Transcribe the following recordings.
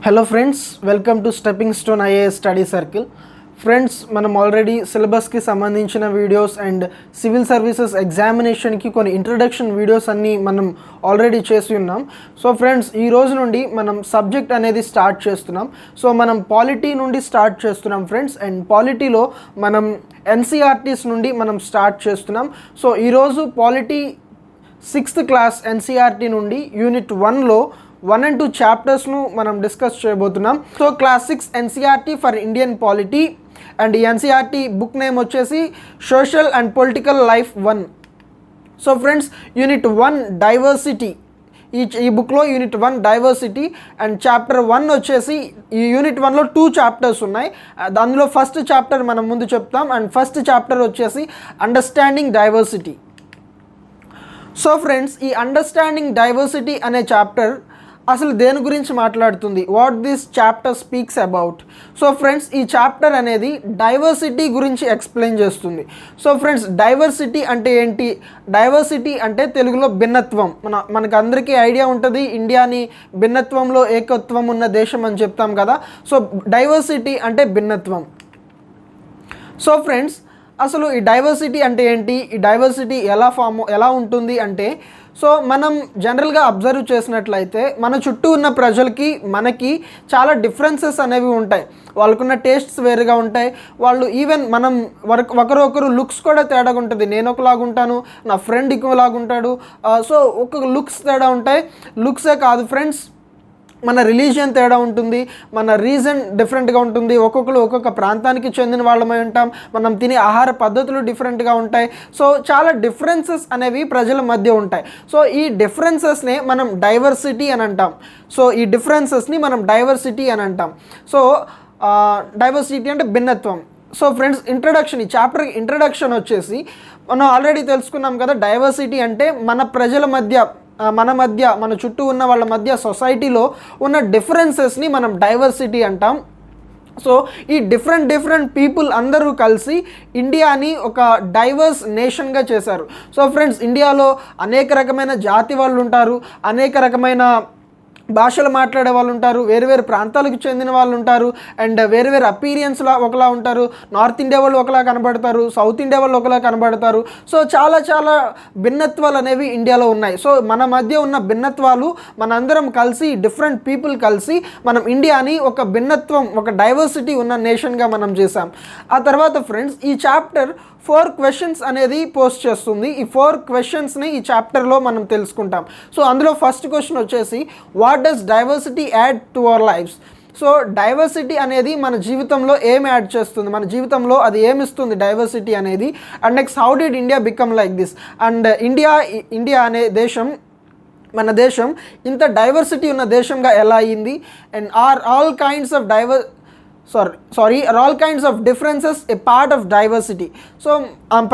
Hello friends, welcome to stepping stone IAS study circle. Friends, మనం already సిలబస్కి సంబంధించిన videos and civil services ఎగ్జామినేషన్కి కొన్ని introduction videos అన్నీ మనం already చేసి ఉన్నాం. సో ఫ్రెండ్స్, ఈ రోజు నుండి మనం సబ్జెక్ట్ అనేది స్టార్ట్ చేస్తున్నాం. సో మనం పాలిటీ నుండి స్టార్ట్ చేస్తున్నాం ఫ్రెండ్స్. అండ్ పాలిటీలో మనం ఎన్సీఆర్టీస్ నుండి మనం స్టార్ట్ చేస్తున్నాం. సో ఈరోజు పాలిటీ 6th క్లాస్ ఎన్సీఆర్టీ నుండి యూనిట్ 1లో 1 and 2 చాప్టర్స్ను మనం డిస్కస్ చేయబోతున్నాం. So class 6 NCERT for Indian polity and ఈ ఎన్సీఆర్టీ బుక్ నేమ్ వచ్చేసి social and political life 1. So friends, unit 1 diversity, ఈ బుక్లో యూనిట్ 1 డైవర్సిటీ అండ్ చాప్టర్ 1 వచ్చేసి ఈ యూనిట్ 1లో 2 చాప్టర్స్ ఉన్నాయి. అందులో ఫస్ట్ చాప్టర్ మనం ముందు చెప్తాం. అండ్ ఫస్ట్ చాప్టర్ వచ్చేసి అండర్స్టాండింగ్ డైవర్సిటీ. సో ఫ్రెండ్స్, ఈ అండర్స్టాండింగ్ డైవర్సిటీ అనే చాప్టర్ అసలు దేని గురించి మాట్లాడుతుంది, what this chapter speaks about. So friends, ఈ చాప్టర్ అనేది డైవర్సిటీ గురించి ఎక్స్ప్లెయిన్ చేస్తుంది. సో ఫ్రెండ్స్, డైవర్సిటీ అంటే ఏంటి? డైవర్సిటీ అంటే తెలుగులో భిన్నత్వం. మనకు అందరికీ ఐడియా ఉంటుంది, ఇండియాని భిన్నత్వంలో ఏకత్వం ఉన్న దేశం అని చెప్తాం కదా. సో డైవర్సిటీ అంటే భిన్నత్వం. సో ఫ్రెండ్స్, అసలు ఈ డైవర్సిటీ అంటే ఏంటి, ఈ డైవర్సిటీ ఎలా ఉంటుంది అంటే, సో మనం జనరల్గా అబ్జర్వ్ చేసినట్లయితే మన చుట్టూ ఉన్న ప్రజలకి మనకి చాలా డిఫరెన్సెస్ అనేవి ఉంటాయి. వాళ్ళకున్న టేస్ట్స్ వేరుగా ఉంటాయి. వాళ్ళు ఈవెన్ మనం ఒకరు లుక్స్ కూడా తేడాగా ఉంటుంది. నేను ఒకలాగా ఉంటాను, నా ఫ్రెండ్ ఇంకోలాగా ఉంటాడు. సో ఒక లుక్స్ తేడా ఉంటాయి. లుక్సే కాదు ఫ్రెండ్స్, మన రిలీజియన్ తేడా ఉంటుంది, మన రీజన్ డిఫరెంట్గా ఉంటుంది. ఒక్కొక్కరు ఒక్కొక్క ప్రాంతానికి చెందిన వాళ్ళమై ఉంటాం. మనం తినే ఆహార పద్ధతులు డిఫరెంట్గా ఉంటాయి. సో చాలా డిఫరెన్సెస్ అనేవి ప్రజల మధ్య ఉంటాయి. సో ఈ డిఫరెన్సెస్నే మనం డైవర్సిటీ అని అంటాం. సో ఈ డిఫరెన్సెస్ని మనం డైవర్సిటీ అని అంటాం. సో డైవర్సిటీ అంటే భిన్నత్వం. సో ఫ్రెండ్స్, ఇంట్రడక్షన్, ఈ చాప్టర్కి ఇంట్రడక్షన్ వచ్చేసి మనం ఆల్రెడీ తెలుసుకున్నాం కదా. డైవర్సిటీ అంటే మన ప్రజల మధ్య, మన చుట్టూ ఉన్న వాళ్ళ మధ్య సొసైటీలో ఉన్న డిఫరెన్సెస్ని మనం డైవర్సిటీ అంటాం. సో ఈ డిఫరెంట్ పీపుల్ అందరూ కలిసి ఇండియాని ఒక డైవర్స్ నేషన్గా చేశారు. సో ఫ్రెండ్స్, ఇండియాలో అనేక రకమైన జాతి వాళ్ళు ఉంటారు, అనేక రకమైన భాషలు మాట్లాడే వాళ్ళు ఉంటారు, వేరు ప్రాంతాలకు చెందిన వాళ్ళు ఉంటారు, అండ్ వేరు అపీరియన్స్లా ఒకలా ఉంటారు. నార్త్ ఇండియా వాళ్ళు ఒకలా కనబడతారు, సౌత్ ఇండియా వాళ్ళు ఒకలా కనబడతారు. సో చాలా భిన్నత్వాలు అనేవి ఇండియాలో ఉన్నాయి. సో మన మధ్య ఉన్న భిన్నత్వాలు మనందరం కలిసి, డిఫరెంట్ పీపుల్ కలిసి మనం ఇండియాని ఒక భిన్నత్వం, ఒక డైవర్సిటీ ఉన్న నేషన్గా మనం చేసాం. ఆ తర్వాత ఫ్రెండ్స్, ఈ చాప్టర్ 4 క్వశ్చన్స్ అనేది పోస్ట్ చేస్తుంది. ఈ 4 క్వశ్చన్స్ని ఈ చాప్టర్లో మనం తెలుసుకుంటాం. సో అందులో ఫస్ట్ క్వశ్చన్ వచ్చేసి, what does diversity add to our lives? So diversity అనేది మన జీవితంలో ఏం యాడ్ చేస్తుంది, మన జీవితంలో అది ఏమిస్తుంది డైవర్సిటీ అనేది. And next, how did India become like this? And India అనే దేశం, మన దేశం ఇంత డైవర్సిటీ ఉన్న దేశంగా ఎలా అయ్యింది? And are all kinds of differences a part of diversity? So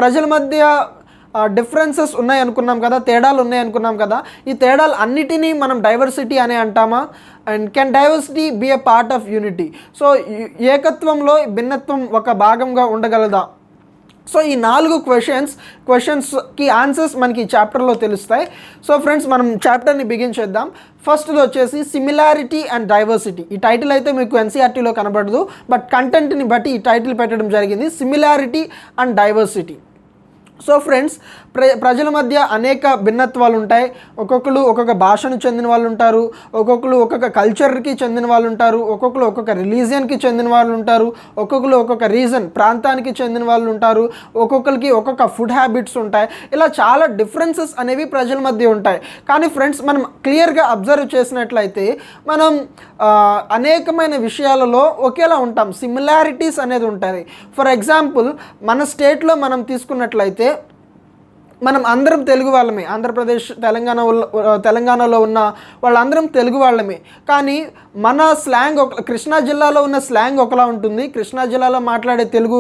ప్రజల మధ్య డిఫరెన్సెస్ ఉన్నాయి అనుకున్నాం కదా, తేడాలు ఉన్నాయి అనుకున్నాం కదా. ఈ తేడాలు అన్నిటినీ మనం డైవర్సిటీ అనే అంటామా? And can diversity be a part of unity? So ఏకత్వంలో భిన్నత్వం ఒక భాగంగా ఉండగలదా? సో ఈ 4 క్వశ్చన్స్కి ఆన్సర్స్ మనకి ఈ చాప్టర్లో తెలుస్తాయి. సో ఫ్రెండ్స్, మనం చాప్టర్ని బిగిన్ చేద్దాం. ఫస్ట్ది వచ్చేసి సిమిలారిటీ అండ్ డైవర్సిటీ. ఈ టైటిల్ అయితే మీకు ఎన్సీఆర్టీలో కనబడదు, బట్ కంటెంట్ని బట్టి ఈ టైటిల్ పెట్టడం జరిగింది, similarity and diversity. So friends, ప్రజల మధ్య అనేక భిన్నత్వాలు ఉంటాయి. ఒక్కొక్కరు ఒక్కొక్క భాషను చెందిన వాళ్ళు ఉంటారు, ఒక్కొక్కరు ఒక్కొక్క కల్చర్కి చెందిన వాళ్ళు ఉంటారు, ఒక్కొక్కరు ఒక్కొక్క రిలీజియన్కి చెందిన వాళ్ళు ఉంటారు, ఒక్కొక్కరు ఒక్కొక్క ప్రాంతానికి చెందిన వాళ్ళు ఉంటారు, ఒక్కొక్కరికి ఒక్కొక్క ఫుడ్ హ్యాబిట్స్ ఉంటాయి. ఇలా చాలా డిఫరెన్సెస్ అనేవి ప్రజల మధ్య ఉంటాయి. కానీ ఫ్రెండ్స్, మనం క్లియర్గా అబ్జర్వ్ చేసినట్లయితే మనం అనేకమైన విషయాలలో ఒకేలా ఉంటాం. సిమిలారిటీస్ అనేది ఉంటుంది. ఫర్ ఎగ్జాంపుల్, మన స్టేట్లో మనం తీసుకున్నట్లయితే మనం అందరం తెలుగు వాళ్ళమే. ఆంధ్రప్రదేశ్, తెలంగాణలో ఉన్న వాళ్ళందరం తెలుగు వాళ్ళమే. కానీ మన స్లాంగ్ కృష్ణా జిల్లాలో ఉన్న స్లాంగ్ ఒకలా ఉంటుంది, కృష్ణా జిల్లాలో మాట్లాడే తెలుగు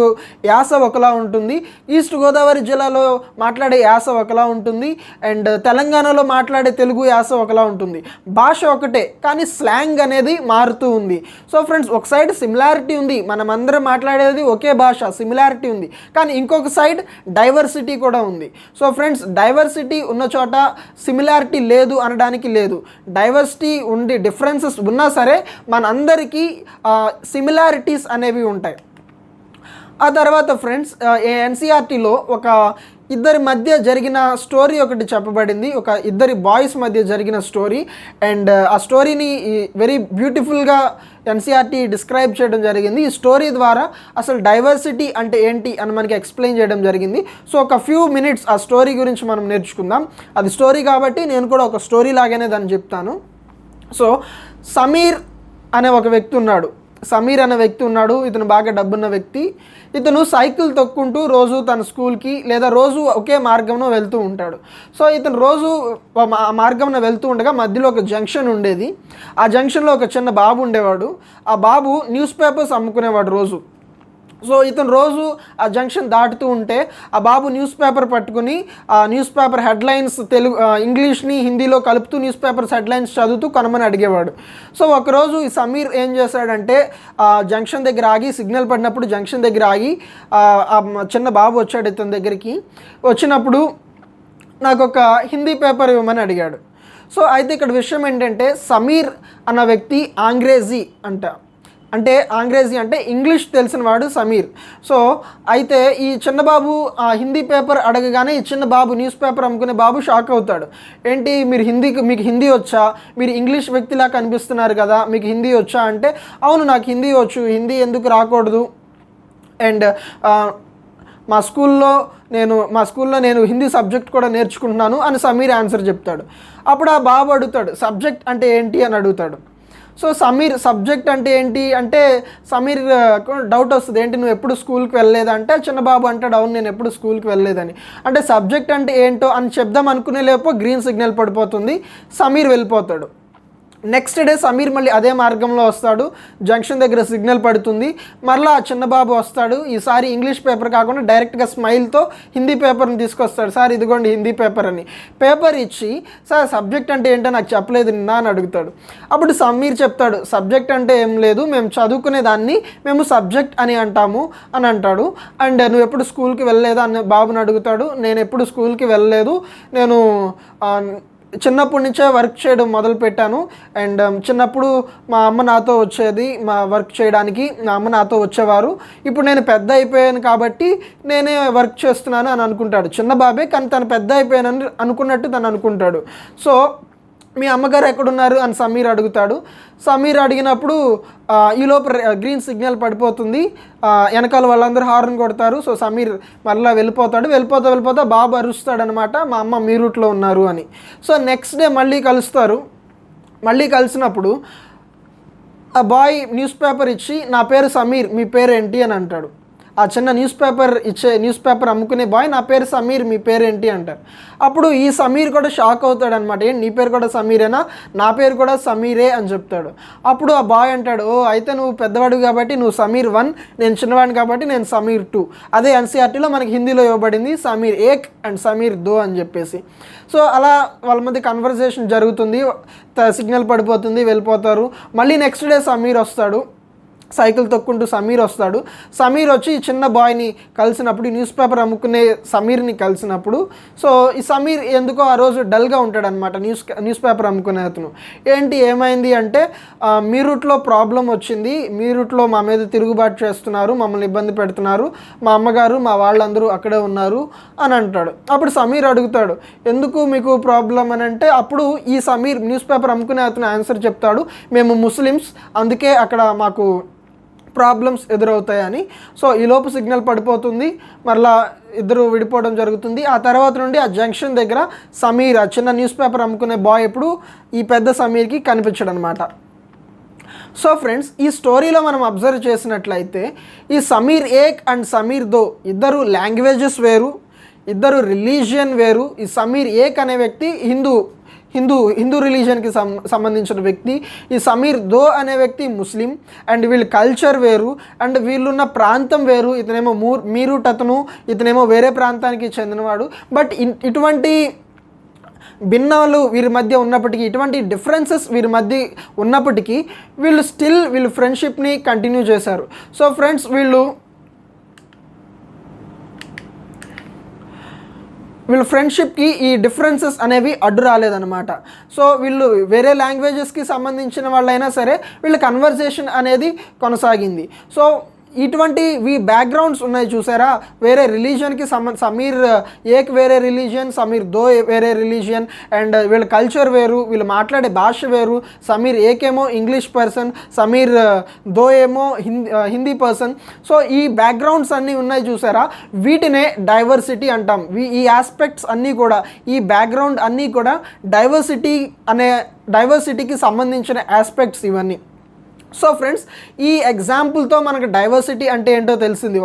యాస ఒకలా ఉంటుంది, ఈస్ట్ గోదావరి జిల్లాలో మాట్లాడే యాస ఒకలా ఉంటుంది, అండ్ తెలంగాణలో మాట్లాడే తెలుగు యాస ఒకలా ఉంటుంది. భాష ఒకటే, కానీ స్లాంగ్ అనేది మారుతూ ఉంది. సో ఫ్రెండ్స్, ఒక సైడ్ సిమిలారిటీ ఉంది, మనం అందరం మాట్లాడేది ఒకే భాష, సిమిలారిటీ ఉంది. కానీ ఇంకొక సైడ్ డైవర్సిటీ కూడా ఉంది. సో ఫ్రెండ్స్, డైవర్సిటీ ఉన్న చోట సిమిలారిటీ లేదు అనడానికి లేదు. డైవర్సిటీ ఉండి డిఫరెన్సెస్ ఉన్నా సరే మనందరికీ సిమిలారిటీస్ అనేవి ఉంటాయి. ఆ తర్వాత ఫ్రెండ్స్, ఎన్సీఆర్టీలో ఒక ఇద్దరి మధ్య జరిగిన స్టోరీ ఒకటి చెప్పబడింది, ఒక ఇద్దరి బాయ్స్ మధ్య జరిగిన స్టోరీ. అండ్ ఆ స్టోరీని వెరీ బ్యూటిఫుల్గా ఎన్సీఆర్టీ డిస్క్రైబ్ చేయడం జరిగింది. ఈ స్టోరీ ద్వారా అసలు డైవర్సిటీ అంటే ఏంటి అని మనకి ఎక్స్ప్లెయిన్ చేయడం జరిగింది. సో ఒక ఫ్యూ మినిట్స్ ఆ స్టోరీ గురించి మనం నేర్చుకుందాం. అది స్టోరీ కాబట్టి నేను కూడా ఒక స్టోరీ లాగానే దాన్ని చెప్తాను. సో సమీర్ అనే ఒక వ్యక్తి ఉన్నాడు. ఇతను బాగా డబ్బున్న వ్యక్తి. ఇతను సైకిల్ తొక్కుంటూ రోజు తన స్కూల్కి లేదా రోజు ఒకే మార్గంలో వెళ్తూ ఉంటాడు. సో ఇతను రోజు ఆ మార్గంలో వెళ్తూ ఉండగా మధ్యలో ఒక జంక్షన్ ఉండేది. ఆ జంక్షన్లో ఒక చిన్న బాబు ఉండేవాడు. ఆ బాబు న్యూస్ పేపర్స్ అమ్ముకునేవాడు రోజు. సో ఇతను రోజు ఆ జంక్షన్ దాటుతూ ఉంటే ఆ బాబు న్యూస్ పేపర్ పట్టుకుని ఆ న్యూస్ పేపర్ హెడ్లైన్స్ ఇంగ్లీష్ని హిందీలో కలుపుతూ న్యూస్ పేపర్స్ హెడ్లైన్స్ చదువుతూ కొనమని అడిగేవాడు. సో ఒకరోజు ఈ సమీర్ ఏం చేశాడంటే ఆ జంక్షన్ దగ్గర ఆగి, సిగ్నల్ పడినప్పుడు జంక్షన్ దగ్గర ఆగి ఆ చిన్న బాబు వచ్చాడు ఇతని దగ్గరికి. వచ్చినప్పుడు నాకు ఒక హిందీ పేపర్ ఇవ్వమని అడిగాడు. సో అయితే ఇక్కడ విషయం ఏంటంటే సమీర్ అన్న వ్యక్తి ఆంగ్రేజీ అంటే ఇంగ్లీష్ తెలిసిన వాడు సమీర్. సో అయితే ఈ చిన్నబాబు ఆ హిందీ పేపర్ అడగగానే ఈ చిన్న బాబు న్యూస్ పేపర్ అమ్ముకునే బాబు షాక్ అవుతాడు. ఏంటి మీకు హిందీ వచ్చా, మీరు ఇంగ్లీష్ వ్యక్తిలా కనిపిస్తున్నారు కదా, మీకు హిందీ వచ్చా అంటే అవును నాకు హిందీ వచ్చు, హిందీ ఎందుకు రాకూడదు, అండ్ మా స్కూల్లో నేను హిందీ సబ్జెక్ట్ కూడా నేర్చుకుంటున్నాను అని సమీర్ ఆన్సర్ చెప్తాడు. అప్పుడు ఆ బాబు అడుగుతాడు సబ్జెక్ట్ అంటే ఏంటి అని అడుగుతాడు. సో సమీర్ సబ్జెక్ట్ అంటే ఏంటి అంటే సమీర్ డౌట్ వస్తుంది, ఏంటి నువ్వు ఎప్పుడు స్కూల్కి వెళ్ళలేదంటే చిన్న బాబు అంటాడు అవును నేను ఎప్పుడు స్కూల్కి వెళ్ళలేదని. అంటే సబ్జెక్ట్ అంటే ఏంటో అని చెప్దాం అనుకునే లేపో గ్రీన్ సిగ్నల్ పడిపోతుంది, సమీర్ వెళ్ళిపోతాడు. నెక్స్ట్ డే సమీర్ మళ్ళీ అదే మార్గంలో వస్తాడు. జంక్షన్ దగ్గర సిగ్నల్ పడుతుంది, మరలా ఆ చిన్నబాబు వస్తాడు. ఈసారి ఇంగ్లీష్ పేపర్ కాకుండా డైరెక్ట్గా స్మైల్తో హిందీ పేపర్ని తీసుకొస్తాడు. సార్ ఇదిగోండి హిందీ పేపర్ అని. పేపర్ ఇచ్చి సార్ సబ్జెక్ట్ అంటే ఏంటో నాకు చెప్పలేదు నిన్న అని అడుగుతాడు. అప్పుడు సమీర్ చెప్తాడు సబ్జెక్ట్ అంటే ఏం లేదు, మేము చదువుకునే దాన్ని మేము సబ్జెక్ట్ అని అంటాము అని అంటాడు. అండ్ నువ్వు ఎప్పుడు స్కూల్కి వెళ్ళలేదా అని బాబుని అడుగుతాడు. నేను ఎప్పుడు స్కూల్కి వెళ్ళలేదు, నేను చిన్నప్పటి నుంచే వర్క్ చేయడం మొదలుపెట్టాను. అండ్ చిన్నప్పుడు మా అమ్మ నాతో వచ్చేది, మా వర్క్ చేయడానికి మా అమ్మ నాతో వచ్చేవారు. ఇప్పుడు నేను పెద్ద అయిపోయాను కాబట్టి నేనే వర్క్ చేస్తున్నాను అని అనుకుంటాడు. చిన్న బాబే కానీ తను పెద్ద అయిపోయానని అనుకున్నట్టు తను అనుకుంటాడు. సో మీ అమ్మగారు ఎక్కడున్నారు అని సమీర్ అడుగుతాడు. సమీర్ అడిగినప్పుడు ఈలోపు గ్రీన్ సిగ్నల్ పడిపోతుంది, వెనకాల వాళ్ళందరూ హార్న్ కొడతారు. సో సమీర్ మళ్ళీ వెళ్ళిపోతా బాబు అరుస్తాడనమాట మా అమ్మ మీ రూట్లో ఉన్నారు అని. సో నెక్స్ట్ డే మళ్ళీ కలిసినప్పుడు ఆ బాయ్ న్యూస్ పేపర్ ఇచ్చి నా పేరు సమీర్, మీ పేరు ఏంటి అని అంటాడు. ఆ చిన్న న్యూస్ పేపర్ అమ్ముకునే బాయ్ నా పేరు సమీర్, మీ పేరు ఏంటి అంటారు. అప్పుడు ఈ సమీర్ కూడా షాక్ అవుతాడు అనమాట. ఏంటి నీ పేరు కూడా సమీరేనా, నా పేరు కూడా సమీరే అని చెప్తాడు. అప్పుడు ఆ బాయ్ అంటాడు ఓ అయితే నువ్వు పెద్దవాడు కాబట్టి నువ్వు సమీర్ 1, నేను చిన్నవాడిని కాబట్టి నేను సమీర్ 2. అదే ఎన్సీఆర్టీలో మనకి హిందీలో ఇవ్వబడింది సమీర్ 1 అండ్ సమీర్ 2 అని చెప్పేసి. సో అలా వాళ్ళ మధ్య కన్వర్జేషన్ జరుగుతుంది, సిగ్నల్ పడిపోతుంది, వెళ్ళిపోతారు. మళ్ళీ నెక్స్ట్ డే సమీర్ వస్తాడు, సైకిల్ తొక్కుంటూ సమీర్ వస్తాడు. సమీర్ వచ్చి చిన్న బాయ్ని కలిసినప్పుడు, న్యూస్ పేపర్ అమ్ముకునే సమీర్ని కలిసినప్పుడు, సో ఈ సమీర్ ఎందుకో ఆ రోజు డల్గా ఉంటాడు అనమాట. న్యూస్ పేపర్ అమ్ముకునే అతను ఏంటి ఏమైంది అంటే మీ రూట్లో ప్రాబ్లం వచ్చింది, మీ రూట్లో మా మీద తిరుగుబాటు చేస్తున్నారు, మమ్మల్ని ఇబ్బంది పెడుతున్నారు, మా అమ్మగారు మా వాళ్ళందరూ అక్కడే ఉన్నారు అని అంటాడు. అప్పుడు సమీర్ అడుగుతాడు ఎందుకు మీకు ప్రాబ్లం అని అంటే అప్పుడు ఈ సమీర్ న్యూస్ పేపర్ అమ్ముకునే అతను ఆన్సర్ చెప్తాడు, మేము ముస్లిమ్స్ అందుకే అక్కడ మాకు ప్రాబ్లమ్స్ ఎదురవుతాయని. సో ఈలోపు సిగ్నల్ పడిపోతుంది, మరలా ఇద్దరు విడిపోవడం జరుగుతుంది. ఆ తర్వాత నుండి ఆ జంక్షన్ దగ్గర సమీర్ ఆ చిన్న న్యూస్ పేపర్ అమ్ముకునే బాయ్ ఎప్పుడు ఈ పెద్ద సమీర్కి కనిపించడు అనమాట. సో ఫ్రెండ్స్ ఈ స్టోరీలో మనం అబ్జర్వ్ చేసినట్లయితే ఈ సమీర్ 1 అండ్ సమీర్ 2 ఇద్దరు లాంగ్వేజెస్ వేరు, ఇద్దరు రిలీజియన్ వేరు. ఈ సమీర్ 1 అనే వ్యక్తి హిందూ రిలీజియన్కి సంబంధించిన వ్యక్తి, ఈ సమీర్ 2 అనే వ్యక్తి ముస్లిం. అండ్ వీళ్ళ కల్చర్ వేరు అండ్ వీళ్ళున్న ప్రాంతం వేరు. ఇతనేమో మీరూట్ అతను, ఇతనేమో వేరే ప్రాంతానికి చెందినవాడు. బట్ ఇటువంటి భిన్నాలు వీరి మధ్య ఉన్నప్పటికీ, ఇటువంటి డిఫరెన్సెస్ వీరి మధ్య ఉన్నప్పటికీ వీళ్ళు ఫ్రెండ్షిప్ని కంటిన్యూ చేశారు. సో ఫ్రెండ్స్ వీళ్ళ ఫ్రెండ్షిప్కి ఈ డిఫరెన్సెస్ అనేవి అడ్డు రాలేదన్నమాట. సో వీళ్ళు వేరే లాంగ్వేజెస్కి సంబంధించిన వాళ్ళైనా సరే వీళ్ళ కన్వర్జేషన్ అనేది కొనసాగింది. సో ఇటువంటి బ్యాక్గ్రౌండ్స్ ఉన్నాయి చూసారా, వేరే రిలీజియన్కి సమీర్ ఏక్ వేరే రిలీజియన్, సమీర్ దో వేరే రిలీజియన్, అండ్ వీళ్ళ కల్చర్ వేరు, వీళ్ళు మాట్లాడే భాష వేరు. సమీర్ ఏకేమో ఇంగ్లీష్ పర్సన్, సమీర్ దో ఏమో హిందీ పర్సన్. సో ఈ బ్యాక్గ్రౌండ్స్ అన్నీ ఉన్నాయి చూసారా, వీటినే డైవర్సిటీ అంటాం. ఈ ఆస్పెక్ట్స్ అన్నీ కూడా, ఈ బ్యాక్గ్రౌండ్ అన్నీ కూడా డైవర్సిటీకి సంబంధించిన ఆస్పెక్ట్స్ ఇవన్నీ. సో ఫ్రెండ్స్, ఈ ఎగ్జాంపుల్తో మనకు డైవర్సిటీ అంటే ఏంటో తెలిసింది.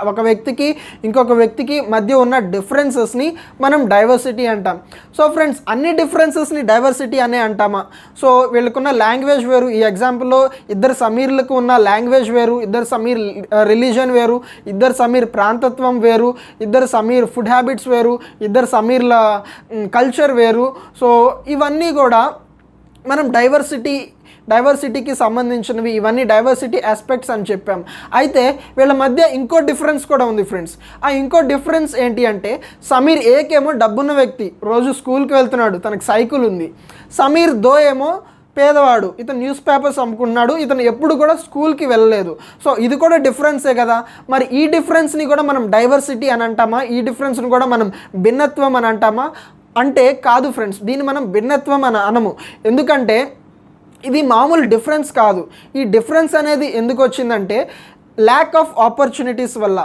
ఒక వ్యక్తికి ఇంకొక వ్యక్తికి మధ్య ఉన్న డిఫరెన్సెస్ని మనం డైవర్సిటీ అంటాం. సో ఫ్రెండ్స్, అన్ని డిఫరెన్సెస్ని డైవర్సిటీ అనే అంటామా? సో వీళ్ళకున్న లాంగ్వేజ్ వేరు. ఈ ఎగ్జాంపుల్లో ఇద్దరు సమీర్లకు ఉన్న లాంగ్వేజ్ వేరు, ఇద్దరు సమీర్ రిలీజన్ వేరు, ఇద్దరు సమీర్ ప్రాంతత్వం వేరు, ఇద్దరు సమీర్ ఫుడ్ హ్యాబిట్స్ వేరు, ఇద్దరు సమీర్ల కల్చర్ వేరు. సో ఇవన్నీ కూడా మనం డైవర్సిటీకి సంబంధించినవి, ఇవన్నీ డైవర్సిటీ ఆస్పెక్ట్స్ అని చెప్పాం. అయితే వీళ్ళ మధ్య ఇంకో డిఫరెన్స్ కూడా ఉంది ఫ్రెండ్స్. ఆ ఇంకో డిఫరెన్స్ ఏంటి అంటే, సమీర్ ఏకేమో డబ్బున్న వ్యక్తి, రోజు స్కూల్కి వెళ్తున్నాడు, తనకు సైకిల్ ఉంది. సమీర్ దో ఏమో పేదవాడు, ఇతను న్యూస్ పేపర్స్ అమ్ముకున్నాడు, ఇతను ఎప్పుడు కూడా స్కూల్కి వెళ్ళలేదు. సో ఇది కూడా డిఫరెన్సే కదా. మరి ఈ డిఫరెన్స్ని కూడా మనం డైవర్సిటీ అని అంటామా? ఈ డిఫరెన్స్ని కూడా మనం భిన్నత్వం అని అంటామా అంటే కాదు ఫ్రెండ్స్, దీన్ని మనం భిన్నత్వం అని అనము. ఎందుకంటే ఇది మామూలు డిఫరెన్స్ కాదు. ఈ డిఫరెన్స్ అనేది ఎందుకు వచ్చిందంటే, ల్యాక్ ఆఫ్ ఆపర్చునిటీస్ వల్ల.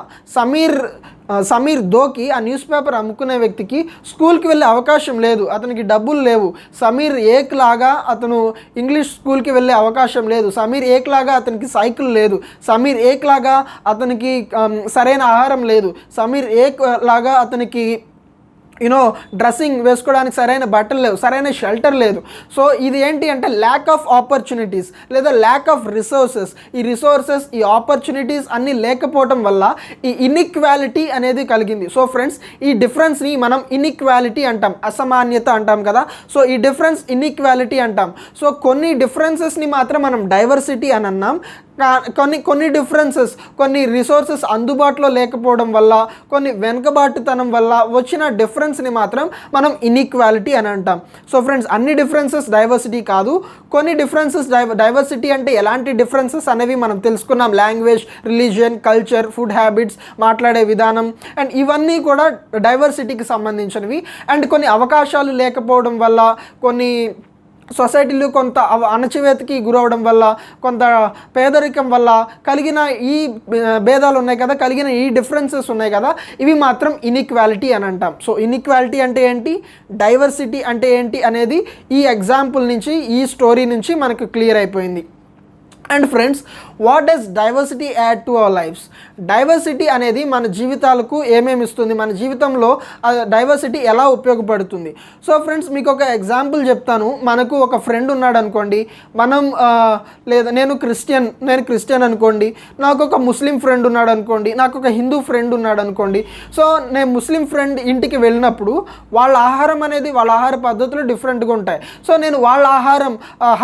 సమీర్ దోకి, ఆ న్యూస్ పేపర్ అమ్ముకునే వ్యక్తికి స్కూల్కి వెళ్ళే అవకాశం లేదు, అతనికి డబ్బులు లేవు. సమీర్ ఏక్ లాగా అతను ఇంగ్లీష్ స్కూల్కి వెళ్ళే అవకాశం లేదు. సమీర్ ఏక్ లాగా అతనికి సైకిల్ లేదు. సమీర్ ఏక్ లాగా అతనికి సరైన ఆహారం లేదు. సమీర్ ఏక్ లాగా అతనికి డ్రెస్సింగ్ వేసుకోవడానికి సరైన బట్టలు లేవు, సరైన షెల్టర్ లేదు. సో ఇది ఏంటి అంటే ల్యాక్ ఆఫ్ ఆపర్చునిటీస్ లేదా ల్యాక్ ఆఫ్ రిసోర్సెస్. ఈ ఆపర్చునిటీస్ అన్నీ లేకపోవడం వల్ల ఈ ఇన్ఈక్వాలిటీ అనేది కలిగింది. సో ఫ్రెండ్స్, ఈ డిఫరెన్స్ని మనం ఇన్ఈక్వాలిటీ అంటాం, అసమాన్యత అంటాం కదా. సో ఈ డిఫరెన్స్ ఇన్ఈక్వాలిటీ అంటాం. సో కొన్ని డిఫరెన్సెస్ని మాత్రం మనం డైవర్సిటీ అని అన్నాం. కొన్ని డిఫరెన్సెస్, కొన్ని రిసోర్సెస్ అందుబాటులో లేకపోవడం వల్ల, కొన్ని వెనుకబాటుతనం వల్ల వచ్చిన డిఫరెన్స్ని మాత్రం మనం ఇన్ఈక్వాలిటీ అని అంటాం. సో ఫ్రెండ్స్, అన్ని డిఫరెన్సెస్ డైవర్సిటీ కాదు. కొన్ని డిఫరెన్సెస్ డైవర్సిటీ అంటే ఎలాంటి డిఫరెన్సెస్ అనేవి మనం తెలుసుకున్నాం. Language, religion, culture, food habits, మాట్లాడే విధానం, అండ్ ఇవన్నీ కూడా డైవర్సిటీకి సంబంధించినవి. అండ్ కొన్ని అవకాశాలు లేకపోవడం వల్ల, కొన్ని సొసైటీలో కొంత అణచివేతకి గురవడం వల్ల, కొంత పేదరికం వల్ల కలిగిన ఈ భేదాలు ఉన్నాయి కదా, కలిగిన ఈ డిఫరెన్సెస్ ఉన్నాయి కదా, ఇవి మాత్రం ఇన్ఈక్వాలిటీ అని అంటాం. సో ఇన్ఈక్వాలిటీ అంటే ఏంటి, డైవర్సిటీ అంటే ఏంటి అనేది ఈ ఎగ్జాంపుల్ నుంచి, ఈ స్టోరీ నుంచి మనకు క్లియర్ అయిపోయింది. And friends, what does diversity add to our lives? Diversity అనేది మన జీవితాలకు ఏమేమి ఇస్తుంది, మన జీవితంలో డైవర్సిటీ ఎలా ఉపయోగపడుతుంది? సో ఫ్రెండ్స్, మీకు ఒక ఎగ్జాంపుల్ చెప్తాను. మనకు ఒక ఫ్రెండ్ ఉన్నాడు అనుకోండి, లేదా నేను క్రిస్టియన్ అనుకోండి, నాకు ఒక ముస్లిం ఫ్రెండ్ ఉన్నాడు అనుకోండి, నాకు ఒక హిందూ ఫ్రెండ్ ఉన్నాడు అనుకోండి. సో నేను ముస్లిం ఫ్రెండ్ ఇంటికి వెళ్ళినప్పుడు వాళ్ళ ఆహారం అనేది, వాళ్ళ ఆహార పద్ధతులు డిఫరెంట్గా ఉంటాయి. సో నేను వాళ్ళ ఆహారం,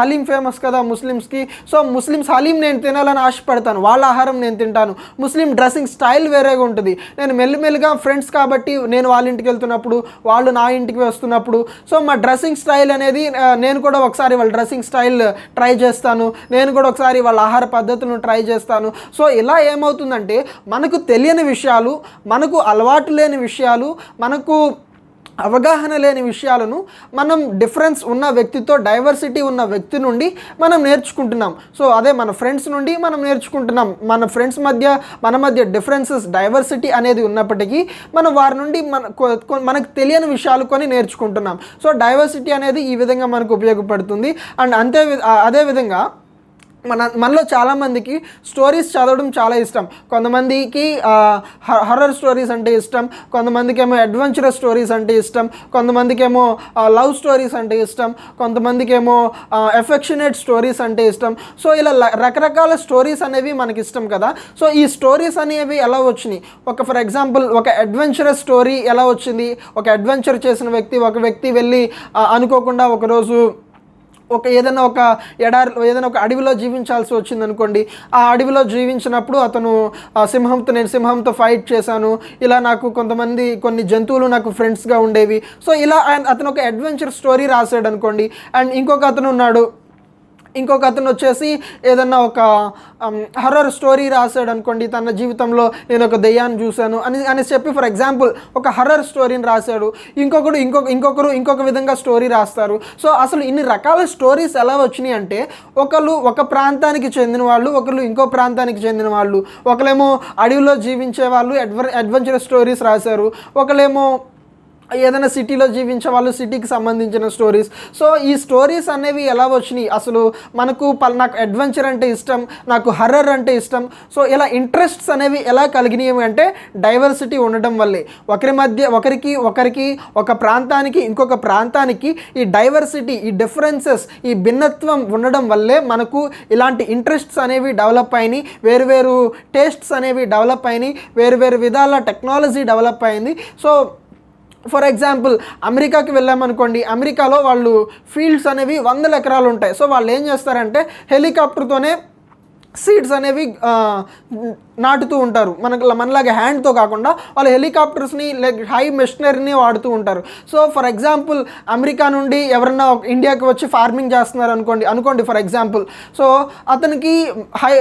హలీం ఫేమస్ కదా ముస్లిమ్స్కి, సో ముస్లిమ్స్ హలీం నేను తినాలని ఆశపడతాను, వాళ్ళ ఆహారం నేను తింటాను. ముస్లిం డ్రెస్సింగ్ స్టైల్ వేరేగా ఉంటుంది. నేను మెల్లిమెల్లిగా ఫ్రెండ్స్ కాబట్టి నేను వాళ్ళ ఇంటికి వెళ్తున్నప్పుడు, వాళ్ళు నా ఇంటికి వస్తున్నప్పుడు, సో మా డ్రెస్సింగ్ స్టైల్ అనేది, నేను కూడా ఒకసారి వాళ్ళ డ్రెస్సింగ్ స్టైల్ ట్రై చేస్తాను, నేను కూడా ఒకసారి వాళ్ళ ఆహార పద్ధతులను ట్రై చేస్తాను. సో ఇలా ఏమవుతుందంటే, మనకు తెలియని విషయాలు, మనకు అలవాటు లేని విషయాలు, మనకు అవగాహన లేని విషయాలను మనం డిఫరెన్స్ ఉన్న వ్యక్తితో, డైవర్సిటీ ఉన్న వ్యక్తి నుండి మనం నేర్చుకుంటున్నాం. సో అదే మన ఫ్రెండ్స్ నుండి మనం నేర్చుకుంటున్నాం. మన ఫ్రెండ్స్ మధ్య, మన మధ్య డిఫరెన్సెస్, డైవర్సిటీ అనేది ఉన్నప్పటికీ మనం వారి నుండి మనకు తెలియని విషయాలు కొన్ని నేర్చుకుంటున్నాం. సో డైవర్సిటీ అనేది ఈ విధంగా మనకు ఉపయోగపడుతుంది. అండ్ అదేవిధంగా మనలో చాలామందికి స్టోరీస్ చదవడం చాలా ఇష్టం. కొంతమందికి హర్రర్ స్టోరీస్ అంటే ఇష్టం, కొంతమందికి ఏమో అడ్వెంచరస్ స్టోరీస్ అంటే ఇష్టం, కొంతమందికి ఏమో లవ్ స్టోరీస్ అంటే ఇష్టం, కొంతమందికి ఏమో ఎఫెక్షనేట్ స్టోరీస్ అంటే ఇష్టం. సో ఇలా రకరకాల స్టోరీస్ అనేవి మనకి ఇష్టం కదా. సో ఈ స్టోరీస్ అనేవి ఎలా వచ్చినాయి? ఫర్ ఎగ్జాంపుల్, ఒక అడ్వెంచరస్ స్టోరీ ఎలా వచ్చింది? ఒక అడ్వెంచర్ చేసిన వ్యక్తి, ఒక వ్యక్తి వెళ్ళి అనుకోకుండా ఒకరోజు ఏదైనా ఒక అడవిలో జీవించాల్సి వచ్చిందనుకోండి. ఆ అడవిలో జీవించినప్పుడు అతను నేను సింహంతో ఫైట్ చేశాను, ఇలా నాకు కొన్ని జంతువులు నాకు ఫ్రెండ్స్గా ఉండేవి. సో ఇలా అతను ఒక అడ్వెంచర్ స్టోరీ రాశాడు అనుకోండి. అండ్ ఇంకొక అతను వచ్చేసి ఏదన్నా ఒక హర్రర్ స్టోరీ రాశాడు అనుకోండి. తన జీవితంలో నేను ఒక దెయ్యాన్ని చూశాను అని చెప్పి ఫర్ ఎగ్జాంపుల్ ఒక హర్రర్ స్టోరీని రాశాడు. ఇంకొకరు ఇంకొక విధంగా స్టోరీ రాస్తారు. సో అసలు ఇన్ని రకాల స్టోరీస్ ఎలా వచ్చినాయి అంటే, ఒకళ్ళు ఒక ప్రాంతానికి చెందిన వాళ్ళు, ఒకళ్ళు ఇంకో ప్రాంతానికి చెందిన వాళ్ళు, ఒకళ్ళేమో అడవిలో జీవించే వాళ్ళు అడ్వెంచరస్ స్టోరీస్ రాశారు, ఒకళ్ళేమో ఏదైనా సిటీలో జీవించే వాళ్ళు సిటీకి సంబంధించిన స్టోరీస్. సో ఈ స్టోరీస్ అనేవి ఎలా వచ్చినాయి, అసలు నాకు అడ్వెంచర్ అంటే ఇష్టం, నాకు హర్రర్ అంటే ఇష్టం. సో ఇలా ఇంట్రెస్ట్స్ అనేవి ఎలా కలిగినాయి అంటే డైవర్సిటీ ఉండడం వల్లే. ఒకరికి ఒక ప్రాంతానికి ఇంకొక ప్రాంతానికి ఈ డైవర్సిటీ, ఈ డిఫరెన్సెస్, ఈ భిన్నత్వం ఉండడం వల్లే మనకు ఇలాంటి ఇంట్రెస్ట్స్ అనేవి డెవలప్ అయినాయి, వేరువేరు టేస్ట్స్ అనేవి డెవలప్ అయినాయి, వేరువేరు విధాల టెక్నాలజీ డెవలప్ అయింది. సో ఫర్ ఎగ్జాంపుల్ అమెరికాకి వెళ్ళామనుకోండి. అమెరికాలో వాళ్ళు ఫీల్డ్స్ అనేవి 100 ఎకరాలు ఉంటాయి. సో వాళ్ళు ఏం చేస్తారంటే హెలికాప్టర్తోనే సీడ్స్ అనేవి నాటుతూ ఉంటారు. మనలాగా హ్యాండ్తో కాకుండా వాళ్ళు హెలికాప్టర్స్ని హై మెషినరీని వాడుతూ ఉంటారు. సో ఫర్ ఎగ్జాంపుల్ అమెరికా నుండి ఎవరన్నా ఇండియాకి వచ్చి ఫార్మింగ్ చేస్తున్నారు అనుకోండి ఫర్ ఎగ్జాంపుల్. సో అతనికి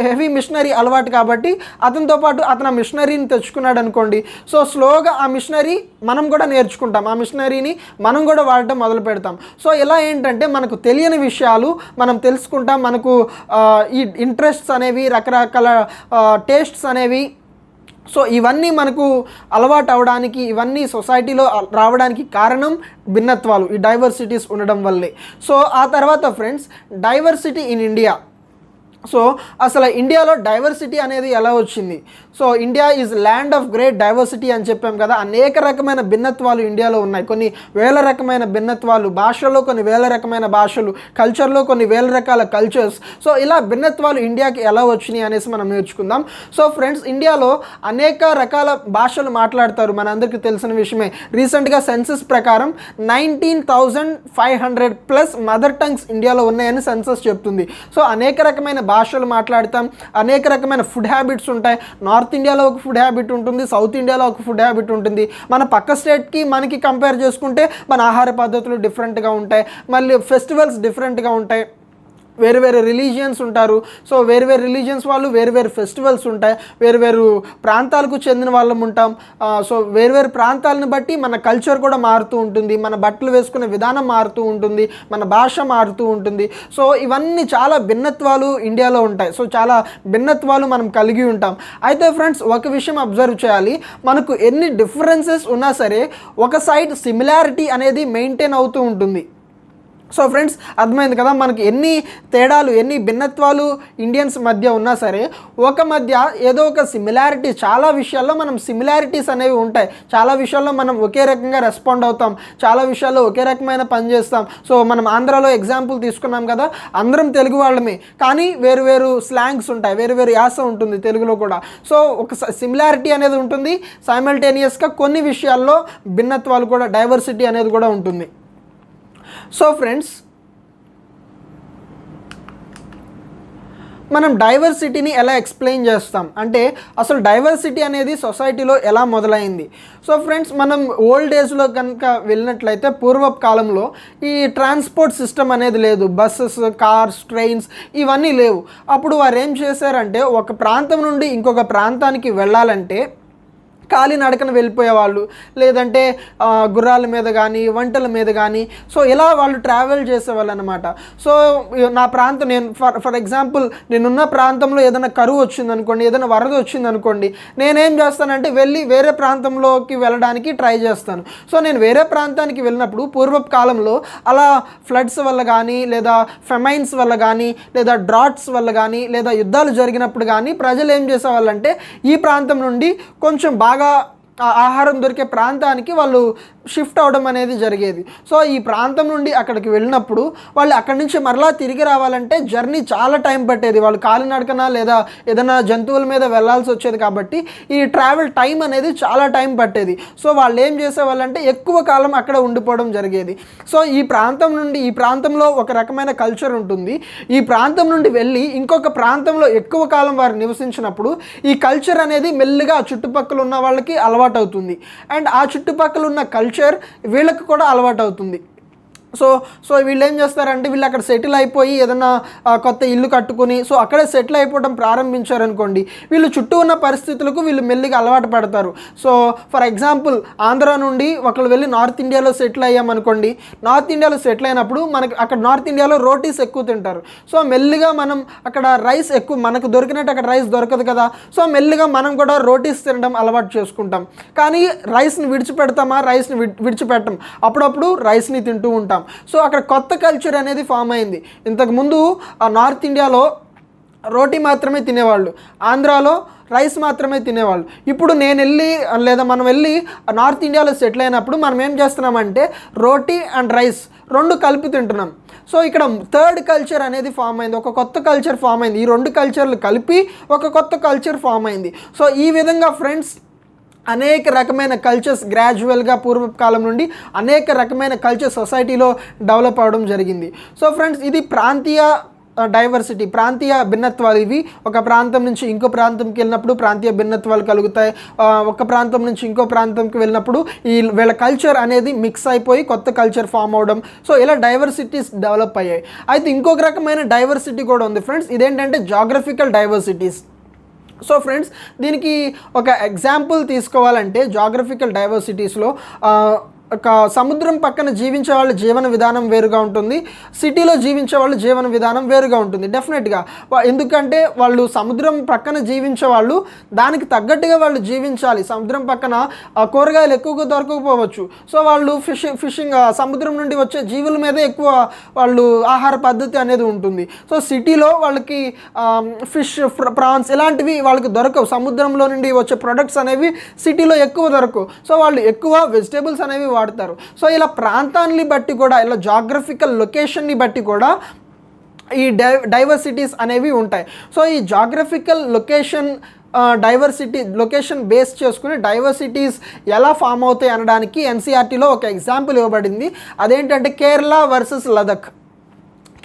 హెవీ మిషనరీ అలవాటు కాబట్టి అతనితో పాటు అతను ఆ మిషనరీని తెచ్చుకున్నాడు అనుకోండి. సో స్లోగా ఆ మిషనరీ మనం కూడా నేర్చుకుంటాం, ఆ మిషనరీని మనం కూడా వాడటం మొదలు పెడతాం. సో ఇలా ఏంటంటే మనకు తెలియని విషయాలు మనం తెలుసుకుంటాం, మనకు ఈ ఇంట్రెస్ట్స్ అనేవి, రకరకాల టేస్ట్స్ అనేవి, సో ఇవన్నీ మనకు అలవాటు అవడానికి, ఇవన్నీ సొసైటీలో రావడానికి కారణం భిన్నత్వాలు, ఈ డైవర్సిటీస్ ఉండడం వల్లే. సో ఆ తర్వాత friends, diversity in India. So అసలు ఇండియాలో డైవర్సిటీ అనేది ఎలా వచ్చింది? So India is land of great diversity అని చెప్పాం కదా. అనేక రకమైన భిన్నత్వాలు ఇండియాలో ఉన్నాయి, కొన్ని వేల రకమైన భిన్నత్వాలు, భాషల్లో కొన్ని వేల రకమైన భాషలు, కల్చర్లో కొన్ని వేల రకాల కల్చర్స్. సో ఇలా భిన్నత్వాలు ఇండియాకి ఎలా వచ్చినాయి అనేసి మనం నేర్చుకుందాం. సో ఫ్రెండ్స్, ఇండియాలో అనేక రకాల భాషలు మాట్లాడతారు, మనందరికీ తెలిసిన విషయమే. రీసెంట్గా సెన్సస్ ప్రకారం 19,500+ మదర్ టంగ్స్ ఇండియాలో ఉన్నాయని సెన్సస్ చెప్తుంది. సో అనేక రకమైన భాషలు మాట్లాడతాం, అనేక రకమైన ఫుడ్ హ్యాబిట్స్ ఉంటాయి. నార్త్ ఇండియాలో ఒక ఫుడ్ హ్యాబిట్ ఉంటుంది, సౌత్ ఇండియాలో ఒక ఫుడ్ హ్యాబిట్ ఉంటుంది. మన పక్క స్టేట్కి మనకి కంపేర్ చేసుకుంటే మన ఆహార పద్ధతులు డిఫరెంట్గా ఉంటాయి, మళ్ళీ ఫెస్టివల్స్ డిఫరెంట్గా ఉంటాయి. వేరు రిలీజియన్స్ ఉంటారు. సో వేరు రిలీజియన్స్ వాళ్ళు వేరు ఫెస్టివల్స్ ఉంటాయి, వేరు ప్రాంతాలకు చెందిన వాళ్ళం ఉంటాం. సో వేరు ప్రాంతాలను బట్టి మన కల్చర్ కూడా మారుతూ ఉంటుంది, మన బట్టలు వేసుకునే విధానం మారుతూ ఉంటుంది, మన భాష మారుతూ ఉంటుంది. సో ఇవన్నీ చాలా భిన్నత్వాలు ఇండియాలో ఉంటాయి. సో చాలా భిన్నత్వాలు మనం కలిగి ఉంటాం. అయితే ఫ్రెండ్స్, ఒక విషయం అబ్జర్వ్ చేయాలి, మనకు ఎన్ని డిఫరెన్సెస్ ఉన్నా సరే ఒక సైడ్ సిమిలారిటీ అనేది మెయింటైన్ అవుతూ ఉంటుంది. సో ఫ్రెండ్స్, అర్థమైంది కదా, మనకి ఎన్ని తేడాలు, ఎన్ని భిన్నత్వాలు ఇండియన్స్ మధ్య ఉన్నా సరే ఒక మధ్య ఏదో ఒక సిమిలారిటీ, చాలా విషయాల్లో మనం సిమిలారిటీస్ అనేవి ఉంటాయి. చాలా విషయాల్లో మనం ఒకే రకంగా రెస్పాండ్ అవుతాం, చాలా విషయాల్లో ఒకే రకమైన పని చేస్తాం. సో మనం ఆంధ్రాలో ఎగ్జాంపుల్ తీసుకున్నాం కదా, అందరం తెలుగు వాళ్ళమే, కానీ వేరు స్లాంగ్స్ ఉంటాయి, వేరు యాస ఉంటుంది తెలుగులో కూడా. సో ఒక సిమిలారిటీ అనేది ఉంటుంది, సైమల్టేనియస్గా కొన్ని విషయాల్లో భిన్నత్వాలు కూడా, డైవర్సిటీ అనేది కూడా ఉంటుంది. సో ఫ్రెండ్స్, మనం డైవర్సిటీని ఎలా ఎక్స్ప్లెయిన్ చేస్తాం అంటే, అసలు డైవర్సిటీ అనేది సొసైటీలో ఎలా మొదలైంది? సో ఫ్రెండ్స్, మనం ఓల్డ్ ఏజ్లో కనుక వెళ్ళినట్లయితే పూర్వపు కాలంలో ఈ ట్రాన్స్పోర్ట్ సిస్టమ్ అనేది లేదు, బస్సెస్, కార్స్, ట్రైన్స్ ఇవన్నీ లేవు. అప్పుడు వారు ఏం చేశారంటే, ఒక ప్రాంతం నుండి ఇంకొక ప్రాంతానికి వెళ్ళాలంటే కాలినడకన వెళ్ళిపోయేవాళ్ళు, లేదంటే గుర్రాల మీద కానీ వంటల మీద కానీ. సో ఇలా వాళ్ళు ట్రావెల్ చేసేవాళ్ళు అనమాట. సో నా ప్రాంతం, నేను ఫర్ ఎగ్జాంపుల్ నేనున్న ప్రాంతంలో ఏదైనా కరువు వచ్చిందనుకోండి, ఏదైనా వరద వచ్చిందనుకోండి, నేనేం చేస్తానంటే వెళ్ళి వేరే ప్రాంతంలోకి వెళ్ళడానికి ట్రై చేస్తాను. సో నేను వేరే ప్రాంతానికి వెళ్ళినప్పుడు పూర్వపు కాలంలో అలా ఫ్లడ్స్ వల్ల కానీ, లేదా ఫెమైన్స్ వల్ల కానీ, లేదా డ్రాట్స్ వల్ల కానీ, లేదా యుద్ధాలు జరిగినప్పుడు కానీ ప్రజలు ఏం చేసేవాళ్ళంటే ఈ ప్రాంతం నుండి కొంచెం బాగా ఆహారం దొరికే ప్రాంతానికి వాళ్ళు షిఫ్ట్ అవడం అనేది జరిగేది. సో ఈ ప్రాంతం నుండి అక్కడికి వెళ్ళినప్పుడు వాళ్ళు అక్కడి నుంచి మరలా తిరిగి రావాలంటే జర్నీ చాలా టైం పట్టేది. వాళ్ళు కాలినడకన లేదా ఏదైనా జంతువుల మీద వెళ్ళాల్సి వచ్చేది కాబట్టి ఈ ట్రావెల్ టైం అనేది చాలా టైం పట్టేది. సో వాళ్ళు ఏం చేసేవాళ్ళంటే ఎక్కువ కాలం అక్కడ ఉండిపోవడం జరిగేది. సో ఈ ప్రాంతంలో ఒక రకమైన కల్చర్ ఉంటుంది. ఈ ప్రాంతం నుండి వెళ్ళి ఇంకొక ప్రాంతంలో ఎక్కువ కాలం వారు నివసించినప్పుడు ఈ కల్చర్ అనేది మెల్లిగా చుట్టుపక్కల ఉన్న వాళ్ళకి అలవాటు అవుతుంది. అండ్ ఆ చుట్టుపక్కల ఉన్న కల్చర్ వీళ్ళకి కూడా అలవాటు అవుతుంది. సో వీళ్ళు ఏం చేస్తారంటే వీళ్ళు అక్కడ సెటిల్ అయిపోయి ఏదైనా కొత్త ఇల్లు కట్టుకుని సో అక్కడే సెటిల్ అయిపోవడం ప్రారంభించారనుకోండి, వీళ్ళు చుట్టూ ఉన్న పరిస్థితులకు వీళ్ళు మెల్లిగా అలవాటు పడతారు. సో ఫర్ ఎగ్జాంపుల్ ఆంధ్ర నుండి ఒకళ్ళు వెళ్ళి నార్త్ ఇండియాలో సెటిల్ అయ్యామనుకోండి, నార్త్ ఇండియాలో సెటిల్ అయినప్పుడు మనకి అక్కడ నార్త్ ఇండియాలో రోటీస్ ఎక్కువ తింటారు. సో మెల్లిగా మనం అక్కడ రైస్ ఎక్కువ మనకు దొరికినట్టు అక్కడ రైస్ దొరకదు కదా, సో మెల్లిగా మనం కూడా రోటీస్ తినడం అలవాటు చేసుకుంటాం. కానీ రైస్ని విడిచిపెడతామా? రైస్ని విడిచిపెట్టం, అప్పుడప్పుడు రైస్ని తింటూ ఉంటాం. సో అక్కడ కొత్త కల్చర్ అనేది ఫామ్ అయింది. ఇంతకుముందు నార్త్ ఇండియాలో రోటీ మాత్రమే తినేవాళ్ళు, ఆంధ్రాలో రైస్ మాత్రమే తినేవాళ్ళు. ఇప్పుడు మనం వెళ్ళి నార్త్ ఇండియాలో సెటిల్ అయినప్పుడు మనం ఏం చేస్తున్నామంటే రోటీ అండ్ రైస్ రెండు కలిపి తింటున్నాం. సో ఇక్కడ థర్డ్ కల్చర్ అనేది ఫామ్ అయింది, ఒక కొత్త కల్చర్ ఫామ్ అయింది. ఈ రెండు కల్చర్లు కలిపి ఒక కొత్త కల్చర్ ఫామ్ అయింది. సో ఈ విధంగా ఫ్రెండ్స్ అనేక రకమైన కల్చర్స్ గ్రాడ్యువల్గా పూర్వకాలం నుండి అనేక రకమైన కల్చర్ సొసైటీలో డెవలప్ అవ్వడం జరిగింది. సో ఫ్రెండ్స్ ఇది ప్రాంతీయ డైవర్సిటీ, ప్రాంతీయ భిన్నత్వాలు. ఇవి ఒక ప్రాంతం నుంచి ఇంకో ప్రాంతంకి వెళ్ళినప్పుడు ప్రాంతీయ భిన్నత్వాలు కలుగుతాయి. ఒక ప్రాంతం నుంచి ఇంకో ప్రాంతంకి వెళ్ళినప్పుడు వీళ్ళ కల్చర్ అనేది మిక్స్ అయిపోయి కొత్త కల్చర్ ఫామ్ అవడం. సో ఇలా డైవర్సిటీస్ డెవలప్ అయ్యాయి. అయితే ఇంకొక రకమైన డైవర్సిటీ కూడా ఉంది ఫ్రెండ్స్, ఇదేంటంటే జాగ్రఫికల్ డైవర్సిటీస్. సో ఫ్రెండ్స్ దీనికి ఒక ఎగ్జాంపుల్ తీసుకోవాలంటే జాగ్రఫికల్ డైవర్సిటీస్లో ఒక సముద్రం పక్కన జీవించే వాళ్ళ జీవన విధానం వేరుగా ఉంటుంది, సిటీలో జీవించే వాళ్ళ జీవన విధానం వేరుగా ఉంటుంది డెఫినెట్గా. ఎందుకంటే వాళ్ళు సముద్రం పక్కన జీవించే వాళ్ళు దానికి తగ్గట్టుగా వాళ్ళు జీవించాలి. సముద్రం పక్కన కూరగాయలు ఎక్కువగా దొరకకపోవచ్చు, సో వాళ్ళు ఫిషింగ్ సముద్రం నుండి వచ్చే జీవుల మీద ఎక్కువ వాళ్ళు ఆహార పద్ధతి అనేది ఉంటుంది. సో సిటీలో వాళ్ళకి ఫిష్, ప్రాన్స్ ఇలాంటివి వాళ్ళకి దొరకవు. సముద్రంలో నుండి వచ్చే ప్రొడక్ట్స్ అనేవి సిటీలో ఎక్కువ దొరకవు. సో వాళ్ళు ఎక్కువ వెజిటేబుల్స్ అనేవి వాడతారు. సో ఇలా ప్రాంతాన్ని బట్టి కూడా, ఇలా జాగ్రఫికల్ లొకేషన్ని బట్టి కూడా ఈ డైవర్సిటీస్ అనేవి ఉంటాయి. సో ఈ జాగ్రఫికల్ లొకేషన్ బేస్ చేసుకుని డైవర్సిటీస్ ఎలా ఫామ్ అవుతాయి అనడానికి ఎన్సీఆర్టీలో ఒక ఎగ్జాంపుల్ ఇవ్వబడింది. అదేంటంటే కేరళ వర్సెస్ లదక్.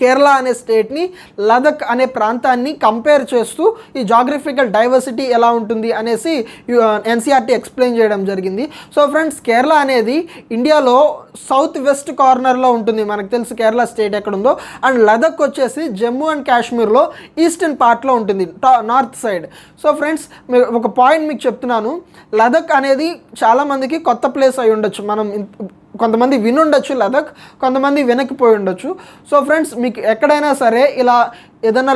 కేరళ అనే స్టేట్ని లదక్ అనే ప్రాంతాన్ని కంపేర్ చేస్తూ ఈ జాగ్రఫికల్ డైవర్సిటీ ఎలా ఉంటుంది అనేసి ఎన్సీఆర్టీ ఎక్స్ప్లెయిన్ చేయడం జరిగింది. సో ఫ్రెండ్స్ కేరళ అనేది ఇండియాలో సౌత్ వెస్ట్ కార్నర్లో ఉంటుంది, మనకు తెలుసు కేరళ స్టేట్ ఎక్కడ ఉందో. అండ్ లదక్ వచ్చేసి జమ్మూ అండ్ కాశ్మీర్లో ఈస్టర్న్ పార్ట్లో ఉంటుంది, నార్త్ సైడ్. సో ఫ్రెండ్స్ ఒక పాయింట్ మీకు చెప్తున్నాను, లదక్ అనేది చాలామందికి కొత్త ప్లేస్ అయి ఉండొచ్చు, మనం కొంతమంది వినుండొచ్చు లదక్, కొంతమంది వినకపోయి ఉండొచ్చు. సో ఫ్రెండ్స్ మీకు ఎక్కడైనా సరే ఇలా ఏదైనా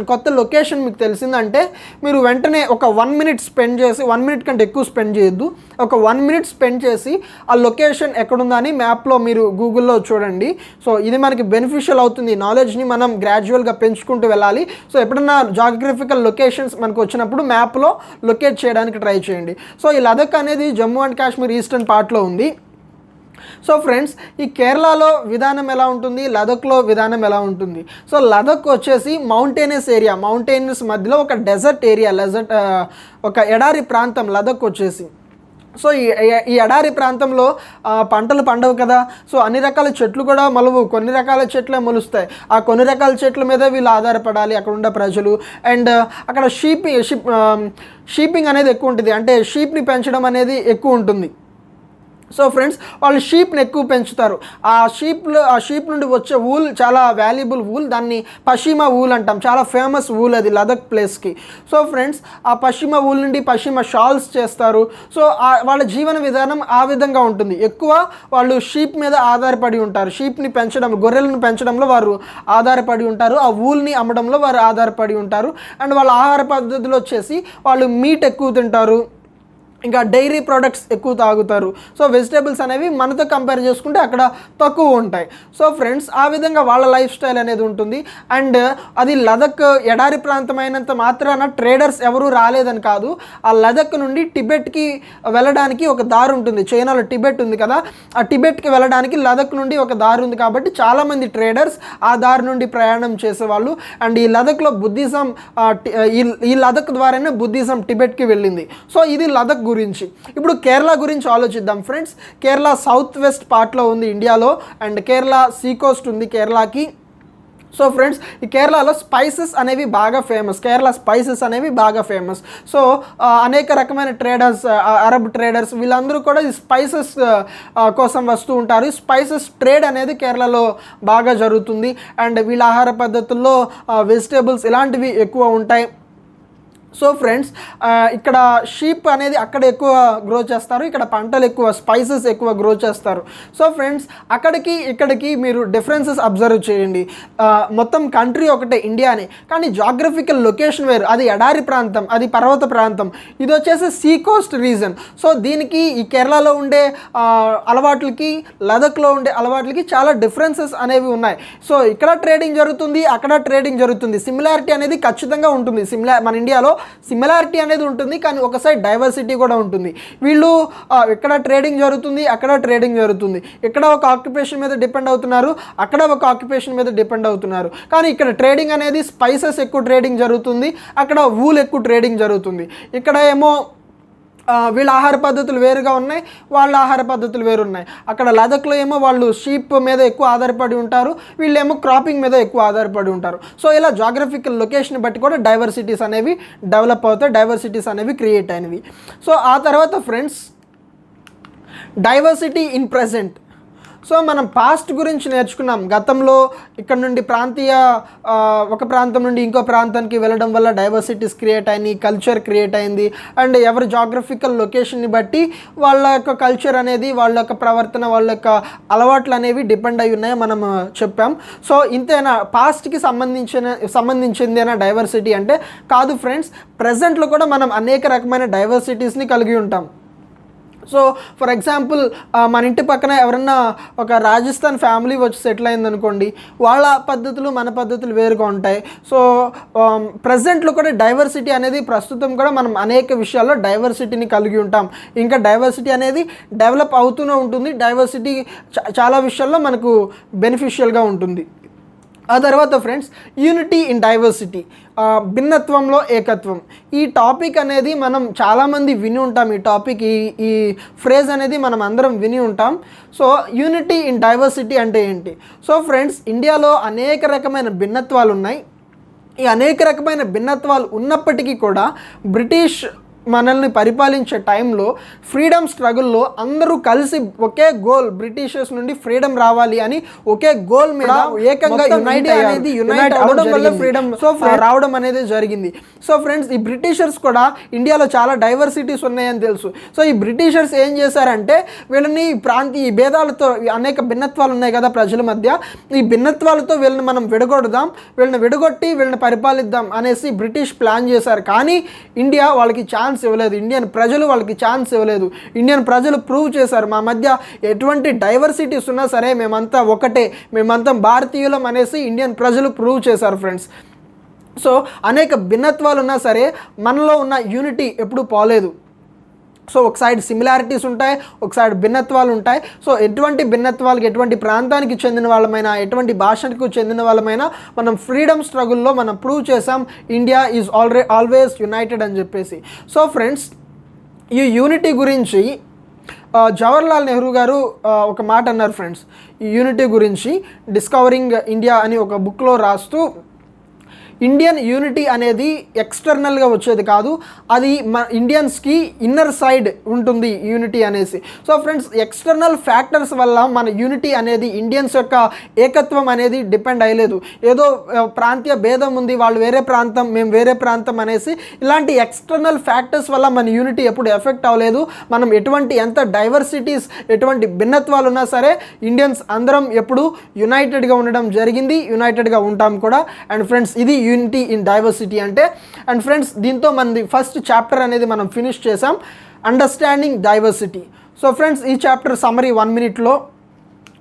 కొత్త లొకేషన్ మీకు తెలిసిందంటే మీరు వెంటనే ఒక 1 minute స్పెండ్ చేసి, 1 minute కంటే ఎక్కువ స్పెండ్ చేయొద్దు, ఒక 1 minute స్పెండ్ చేసి ఆ లొకేషన్ ఎక్కడుందని మ్యాప్లో మీరు గూగుల్లో చూడండి. సో ఇది మనకి బెనిఫిషియల్ అవుతుంది, నాలెడ్జ్ని మనం గ్రాడ్యువల్గా పెంచుకుంటూ వెళ్ళాలి. సో ఎప్పుడన్నా జాగ్రఫికల్ లొకేషన్స్ మనకు వచ్చినప్పుడు మ్యాప్లో లొకేట్ చేయడానికి ట్రై చేయండి. సో ఈ లదక్ అనేది జమ్మూ అండ్ కాశ్మీర్ ఈస్టర్న్ పార్ట్లో ఉంది. సో ఫ్రెండ్స్ ఈ కేరళలో విధానం ఎలా ఉంటుంది, లదక్లో విధానం ఎలా ఉంటుంది? సో లదక్ వచ్చేసి మౌంటైనస్ ఏరియా, మౌంటైనస్ మధ్యలో ఒక డెజర్ట్ ఏరియా, ఒక ఎడారి ప్రాంతం లదక్ వచ్చేసి. సో ఈ ఎడారి ప్రాంతంలో పంటలు పండవు కదా, సో అన్ని రకాల చెట్లు కూడా మొలవు, కొన్ని రకాల చెట్లే మొలుస్తాయి. ఆ కొన్ని రకాల చెట్ల మీద వీళ్ళు ఆధారపడాలి అక్కడ ఉన్న ప్రజలు. అండ్ అక్కడ షీపింగ్ అనేది ఎక్కువ ఉంటుంది, అంటే షీప్ని పెంచడం అనేది ఎక్కువ ఉంటుంది. సో ఫ్రెండ్స్ వాళ్ళు షీప్ని ఎక్కువ పెంచుతారు. ఆ షీప్ నుండి వచ్చే వూల్ చాలా వాల్యుబుల్ వూల్, దాన్ని పశ్చిమ వూల్ అంటాం, చాలా ఫేమస్ వూల్ అది లదక్ ప్లేస్కి. సో ఫ్రెండ్స్ ఆ పశ్చిమ వూల్ నుండి పశ్చిమ షాల్స్ చేస్తారు. సో వాళ్ళ జీవన విధానం ఆ విధంగా ఉంటుంది. ఎక్కువ వాళ్ళు షీప్ మీద ఆధారపడి ఉంటారు, షీప్ని పెంచడం, గొర్రెలను పెంచడంలో వారు ఆధారపడి ఉంటారు, ఆ వూల్ని అమ్మడంలో వారు ఆధారపడి ఉంటారు. అండ్ వాళ్ళ ఆహార పద్ధతులు వచ్చేసి వాళ్ళు మీట్ ఎక్కువ తింటారు, ఇంకా డైరీ ప్రోడక్ట్స్ ఎక్కువ తాగుతారు. సో వెజిటేబుల్స్ అనేవి మనతో కంపేర్ చేసుకుంటే అక్కడ తక్కువ ఉంటాయి. సో ఫ్రెండ్స్ ఆ విధంగా వాళ్ళ లైఫ్ స్టైల్ అనేది ఉంటుంది. అండ్ అది లదక్ ఎడారి ప్రాంతమైనంత మాత్రాన ట్రేడర్స్ ఎవరూ రాలేదని కాదు. ఆ లదక్ నుండి టిబెట్కి వెళ్ళడానికి ఒక దారి ఉంటుంది. చైనాలో టిబెట్ ఉంది కదా, ఆ టిబెట్కి వెళ్ళడానికి లదక్ నుండి ఒక దారి ఉంది కాబట్టి చాలామంది ట్రేడర్స్ ఆ దారి నుండి ప్రయాణం చేసేవాళ్ళు. అండ్ ఈ లదక్లో బుద్ధిజం ఈ లదక్ ద్వారానే బుద్ధిజం టిబెట్కి వెళ్ళింది. సో ఇది లదక్ గురించి. ఇప్పుడు కేరళ గురించి ఆలోచిద్దాం ఫ్రెండ్స్. కేరళ సౌత్ వెస్ట్ పార్ట్లో ఉంది ఇండియాలో, అండ్ కేరళ సీ కోస్ట్ ఉంది కేరళకి. సో ఫ్రెండ్స్ ఈ కేరళలో స్పైసెస్ అనేవి బాగా ఫేమస్. కేరళ స్పైసెస్ అనేవి బాగా ఫేమస్. సో అనేక రకమైన ట్రేడర్స్, అరబ్ ట్రేడర్స్ వీళ్ళందరూ కూడా ఈ స్పైసెస్ కోసం వస్తూ ఉంటారు. స్పైసెస్ ట్రేడ్ అనేది కేరళలో బాగా జరుగుతుంది. అండ్ వీళ్ళ ఆహార పద్ధతుల్లో వెజిటేబుల్స్ ఇలాంటివి ఎక్కువ ఉంటాయి. సో ఫ్రెండ్స్ ఇక్కడ షీప్ అనేది అక్కడ ఎక్కువ గ్రో చేస్తారు, ఇక్కడ పంటలు ఎక్కువ, స్పైసెస్ ఎక్కువ గ్రో చేస్తారు. సో ఫ్రెండ్స్ అక్కడికి ఇక్కడికి మీరు డిఫరెన్సెస్ అబ్జర్వ్ చేయండి. మొత్తం కంట్రీ ఒకటే ఇండియానే, కానీ జాగ్రఫికల్ లొకేషన్ వేరు. అది ఎడారి ప్రాంతం, అది పర్వత ప్రాంతం, ఇది వచ్చేసి సీ కోస్ట్ రీజన్. సో దీనికి ఈ కేరళలో ఉండే అలవాట్లకి లదక్లో ఉండే అలవాట్లకి చాలా డిఫరెన్సెస్ అనేవి ఉన్నాయి. సో ఇక్కడ ట్రేడింగ్ జరుగుతుంది, అక్కడ ట్రేడింగ్ జరుగుతుంది. సిమిలారిటీ అనేది ఖచ్చితంగా ఉంటుంది. మన ఇండియాలో సిమిలారిటీ అనేది ఉంటుంది, కానీ ఒక సైడ్ డైవర్సిటీ కూడా ఉంటుంది. వీళ్ళు ఇక్కడ ట్రేడింగ్ జరుగుతుంది, అక్కడ ట్రేడింగ్ జరుగుతుంది. ఇక్కడ ఒక ఆక్యుపేషన్ మీద డిపెండ్ అవుతున్నారు, అక్కడ ఒక ఆక్యుపేషన్ మీద డిపెండ్ అవుతున్నారు. కానీ ఇక్కడ ట్రేడింగ్ అనేది స్పైసెస్ ఎక్కువ ట్రేడింగ్ జరుగుతుంది, అక్కడ వూల్ ఎక్కువ ట్రేడింగ్ జరుగుతుంది. ఇక్కడ ఏమో వీళ్ళ ఆహార పద్ధతులు వేరుగా ఉన్నాయి, వాళ్ళ ఆహార పద్ధతులు వేరున్నాయి. అక్కడ లదక్లో ఏమో వాళ్ళు షీప్ మీద ఎక్కువ ఆధారపడి ఉంటారు, వీళ్ళేమో క్రాపింగ్ మీద ఎక్కువ ఆధారపడి ఉంటారు. సో ఇలా జాగ్రఫికల్ లొకేషన్ బట్టి కూడా డైవర్సిటీస్ అనేవి డెవలప్ అవుతాయి, డైవర్సిటీస్ అనేవి క్రియేట్ అయినవి. సో ఆ తర్వాత friends diversity in present. So మనం పాస్ట్ గురించి నేర్చుకున్నాం. గతంలో ఇక్కడ నుండి ఒక ప్రాంతం నుండి ఇంకో ప్రాంతానికి వెళ్ళడం వల్ల డైవర్సిటీస్ క్రియేట్ అయినాయి, కల్చర్ క్రియేట్ అయింది. అండ్ ఎవరి జాగ్రఫికల్ లొకేషన్ని బట్టి వాళ్ళ యొక్క కల్చర్ అనేది, వాళ్ళ యొక్క ప్రవర్తన, వాళ్ళ యొక్క అలవాట్లు అనేవి డిపెండ్ అయి ఉన్నాయి మనం చెప్పాం. సో ఇంతేనా పాస్ట్కి సంబంధించిందేనా డైవర్సిటీ అంటే? కాదు ఫ్రెండ్స్, ప్రజెంట్లో కూడా మనం అనేక రకమైన డైవర్సిటీస్ని కలిగి ఉంటాం. సో ఫర్ ఎగ్జాంపుల్ మన ఇంటి పక్కన ఎవరన్నా ఒక రాజస్థాన్ ఫ్యామిలీ వచ్చి సెటిల్ అయిందనుకోండి, వాళ్ళ పద్ధతులు మన పద్ధతులు వేరుగా ఉంటాయి. సో ప్రజెంట్లో కూడా డైవర్సిటీ అనేది ప్రస్తుతం కూడా మనం అనేక విషయాల్లో డైవర్సిటీని కలిగి ఉంటాం. ఇంకా డైవర్సిటీ అనేది డెవలప్ అవుతూనే ఉంటుంది. డైవర్సిటీ చాలా విషయాల్లో మనకు బెనిఫిషియల్గా ఉంటుంది. ఆ తర్వాత ఫ్రెండ్స్ యూనిటీ ఇన్ డైవర్సిటీ, భిన్నత్వంలో ఏకత్వం. ఈ టాపిక్ అనేది మనం చాలామంది విని ఉంటాం. ఈ టాపిక్ ఈ ఫ్రేజ్ అనేది మనం అందరం విని ఉంటాం. సో యూనిటీ ఇన్ డైవర్సిటీ అంటే ఏంటి? సో ఫ్రెండ్స్ ఇండియాలో అనేక రకమైన భిన్నత్వాలు ఉన్నాయి. ఈ అనేక రకమైన భిన్నత్వాలు ఉన్నప్పటికీ కూడా బ్రిటిష్ మనల్ని పరిపాలించే టైంలో ఫ్రీడమ్ స్ట్రగుల్లో అందరూ కలిసి ఒకే గోల్, బ్రిటిషర్స్ నుండి ఫ్రీడమ్ రావాలి అని ఒకే గోల్ మీద ఏకంగా యునైట్ అవడం వల్ల ఫ్రీడమ్ రావడం అనేది జరిగింది. సో ఫ్రెండ్స్ ఈ బ్రిటిషర్స్ కూడా ఇండియాలో చాలా డైవర్సిటీస్ ఉన్నాయని తెలుసు. సో ఈ బ్రిటిషర్స్ ఏం చేశారంటే వీళ్ళని ఈ భేదాలతో, అనేక భిన్నత్వాలు ఉన్నాయి కదా ప్రజల మధ్య, ఈ భిన్నత్వాలతో వీళ్ళని మనం వీళ్ళని విడగొట్టి వీళ్ళని పరిపాలిద్దాం అనేసి బ్రిటిష్ ప్లాన్ చేశారు. కానీ ఇండియా వాళ్ళకి ఛాన్స్ ఇవ్వలేదు, ఇండియన్ ప్రజలు వాళ్ళకి ఛాన్స్ ఇవ్వలేదు. ఇండియన్ ప్రజలు ప్రూవ్ చేశారు మా మధ్య ఎటువంటి డైవర్సిటీస్ ఉన్నా సరే మేమంతా ఒకటే, మేమంతా భారతీయులం అనేసి ఇండియన్ ప్రజలు ప్రూవ్ చేశారు ఫ్రెండ్స్. సో అనేక భిన్నత్వాలు ఉన్నా సరే మనలో ఉన్న యూనిటీ ఎప్పుడూ పోలేదు. సో ఒక సైడ్ సిమిలారిటీస్ ఉంటాయి, ఒక సైడ్ భిన్నత్వాలు ఉంటాయి. సో ఎటువంటి భిన్నత్వాలకి, ఎటువంటి ప్రాంతానికి చెందిన వాళ్ళమైనా, ఎటువంటి భాషకు చెందిన వాళ్ళమైనా మనం ఫ్రీడమ్ స్ట్రగుల్లో మనం ప్రూవ్ చేసాం ఇండియా ఈజ్ ఆల్వేస్ యునైటెడ్ అని చెప్పేసి. సో ఫ్రెండ్స్ ఈ యూనిటీ గురించి జవహర్లాల్ నెహ్రూ గారు ఒక మాట అన్నారు ఫ్రెండ్స్. ఈ యూనిటీ గురించి డిస్కవరింగ్ ఇండియా అని ఒక బుక్లో రాస్తూ, ఇండియన్ యూనిటీ అనేది ఎక్స్టర్నల్గా వచ్చేది కాదు, అది ఇండియన్స్కి ఇన్నర్ సైడ్ ఉంటుంది యూనిటీ అనేసి. సో ఫ్రెండ్స్ ఎక్స్టర్నల్ ఫ్యాక్టర్స్ వల్ల మన యూనిటీ అనేది, ఇండియన్స్ యొక్క ఏకత్వం అనేది డిపెండ్ అయ్యలేదు. ఏదో ప్రాంతీయ భేదం ఉంది, వాళ్ళు వేరే ప్రాంతం మేము వేరే ప్రాంతం అనేసి ఇలాంటి ఎక్స్టర్నల్ ఫ్యాక్టర్స్ వల్ల మన యూనిటీ ఎప్పుడు ఎఫెక్ట్ అవ్వలేదు. మనం ఎంత డైవర్సిటీస్, ఎటువంటి భిన్నత్వాలు ఉన్నా సరే ఇండియన్స్ అందరం ఎప్పుడు యునైటెడ్గా ఉండడం జరిగింది, యునైటెడ్గా ఉంటాం కూడా. అండ్ ఫ్రెండ్స్ ఇది యూనిటీ ఇన్ డైవర్సిటీ అంటే. అండ్ ఫ్రెండ్స్ దీంతో మనది ఫస్ట్ చాప్టర్ అనేది మనం ఫినిష్ చేసాం. Understanding diversity. సో ఫ్రెండ్స్, ఈ చాప్టర్ సమ్మరీ 1 minute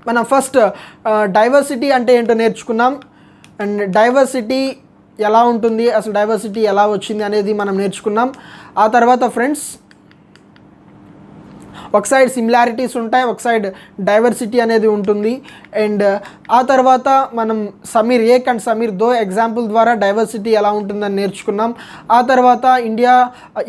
మనం ఫస్ట్ డైవర్సిటీ అంటే ఏంటో నేర్చుకున్నాం, అండ్ డైవర్సిటీ ఎలా ఉంటుంది, అసలు డైవర్సిటీ ఎలా వచ్చింది అనేది మనం నేర్చుకున్నాం. ఆ తర్వాత ఫ్రెండ్స్, ఒక సైడ్ సిమిలారిటీస్ ఉంటాయి, ఒక సైడ్ డైవర్సిటీ అనేది ఉంటుంది. అండ్ ఆ తర్వాత మనం సమీర్ ఏక్ అండ్ సమీర్ దో ఎగ్జాంపుల్ ద్వారా డైవర్సిటీ ఎలా ఉంటుందని నేర్చుకున్నాం. ఆ తర్వాత ఇండియా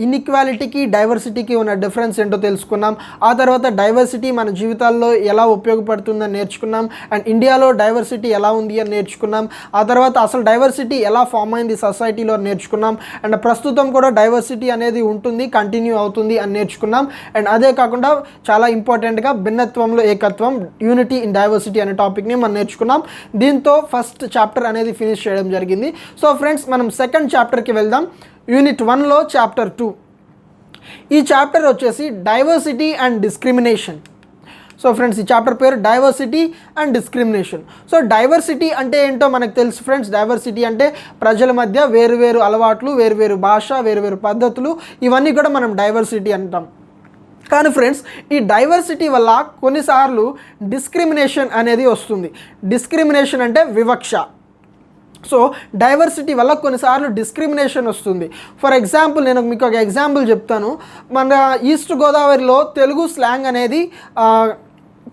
ఇన్ఈక్వాలిటీకి డైవర్సిటీకి ఉన్న డిఫరెన్స్ ఏంటో తెలుసుకున్నాం. ఆ తర్వాత డైవర్సిటీ మన జీవితాల్లో ఎలా ఉపయోగపడుతుందని నేర్చుకున్నాం. అండ్ ఇండియాలో డైవర్సిటీ ఎలా ఉంది అని నేర్చుకున్నాం. ఆ తర్వాత అసలు డైవర్సిటీ ఎలా ఫామ్ అయింది సొసైటీలో నేర్చుకున్నాం. అండ్ ప్రస్తుతం కూడా డైవర్సిటీ అనేది ఉంటుంది, కంటిన్యూ అవుతుంది అని నేర్చుకున్నాం. అండ్ అదే కాకుండా చాలా ఇంపార్టెంట్గా భిన్నత్వంలో ఏకత్వం, యూనిటీ ఇన్ డైవర్సిటీ అనే టాపిక్ని మనం నేర్చుకున్నాం. దీంతో ఫస్ట్ చాప్టర్ అనేది ఫినిష్ చేయడం జరిగింది. సో ఫ్రెండ్స్, మనం సెకండ్ చాప్టర్కి వెళ్దాం. యూనిట్ 1లో చాప్టర్ 2. ఈ చాప్టర్ వచ్చేసి diversity and discrimination. So friends, ఈ చాప్టర్ పేరు diversity and discrimination. So diversity అంటే ఏంటో మనకు తెలుసు ఫ్రెండ్స్. డైవర్సిటీ అంటే ప్రజల మధ్య వేరువేరు అలవాట్లు, వేరువేరు భాష, వేరువేరు పద్ధతులు, ఇవన్నీ కూడా మనం డైవర్సిటీ అంటాం. కానీ ఫ్రెండ్స్, ఈ డైవర్సిటీ వల్ల కొన్నిసార్లు డిస్క్రిమినేషన్ అనేది వస్తుంది. డిస్క్రిమినేషన్ అంటే వివక్ష. సో డైవర్సిటీ వల్ల కొన్నిసార్లు డిస్క్రిమినేషన్ వస్తుంది. ఫర్ ఎగ్జాంపుల్, నేను మీకు ఒక ఎగ్జాంపుల్ చెప్తాను. మన ఈస్ట్ గోదావరిలో తెలుగు స్లాంగ్ అనేది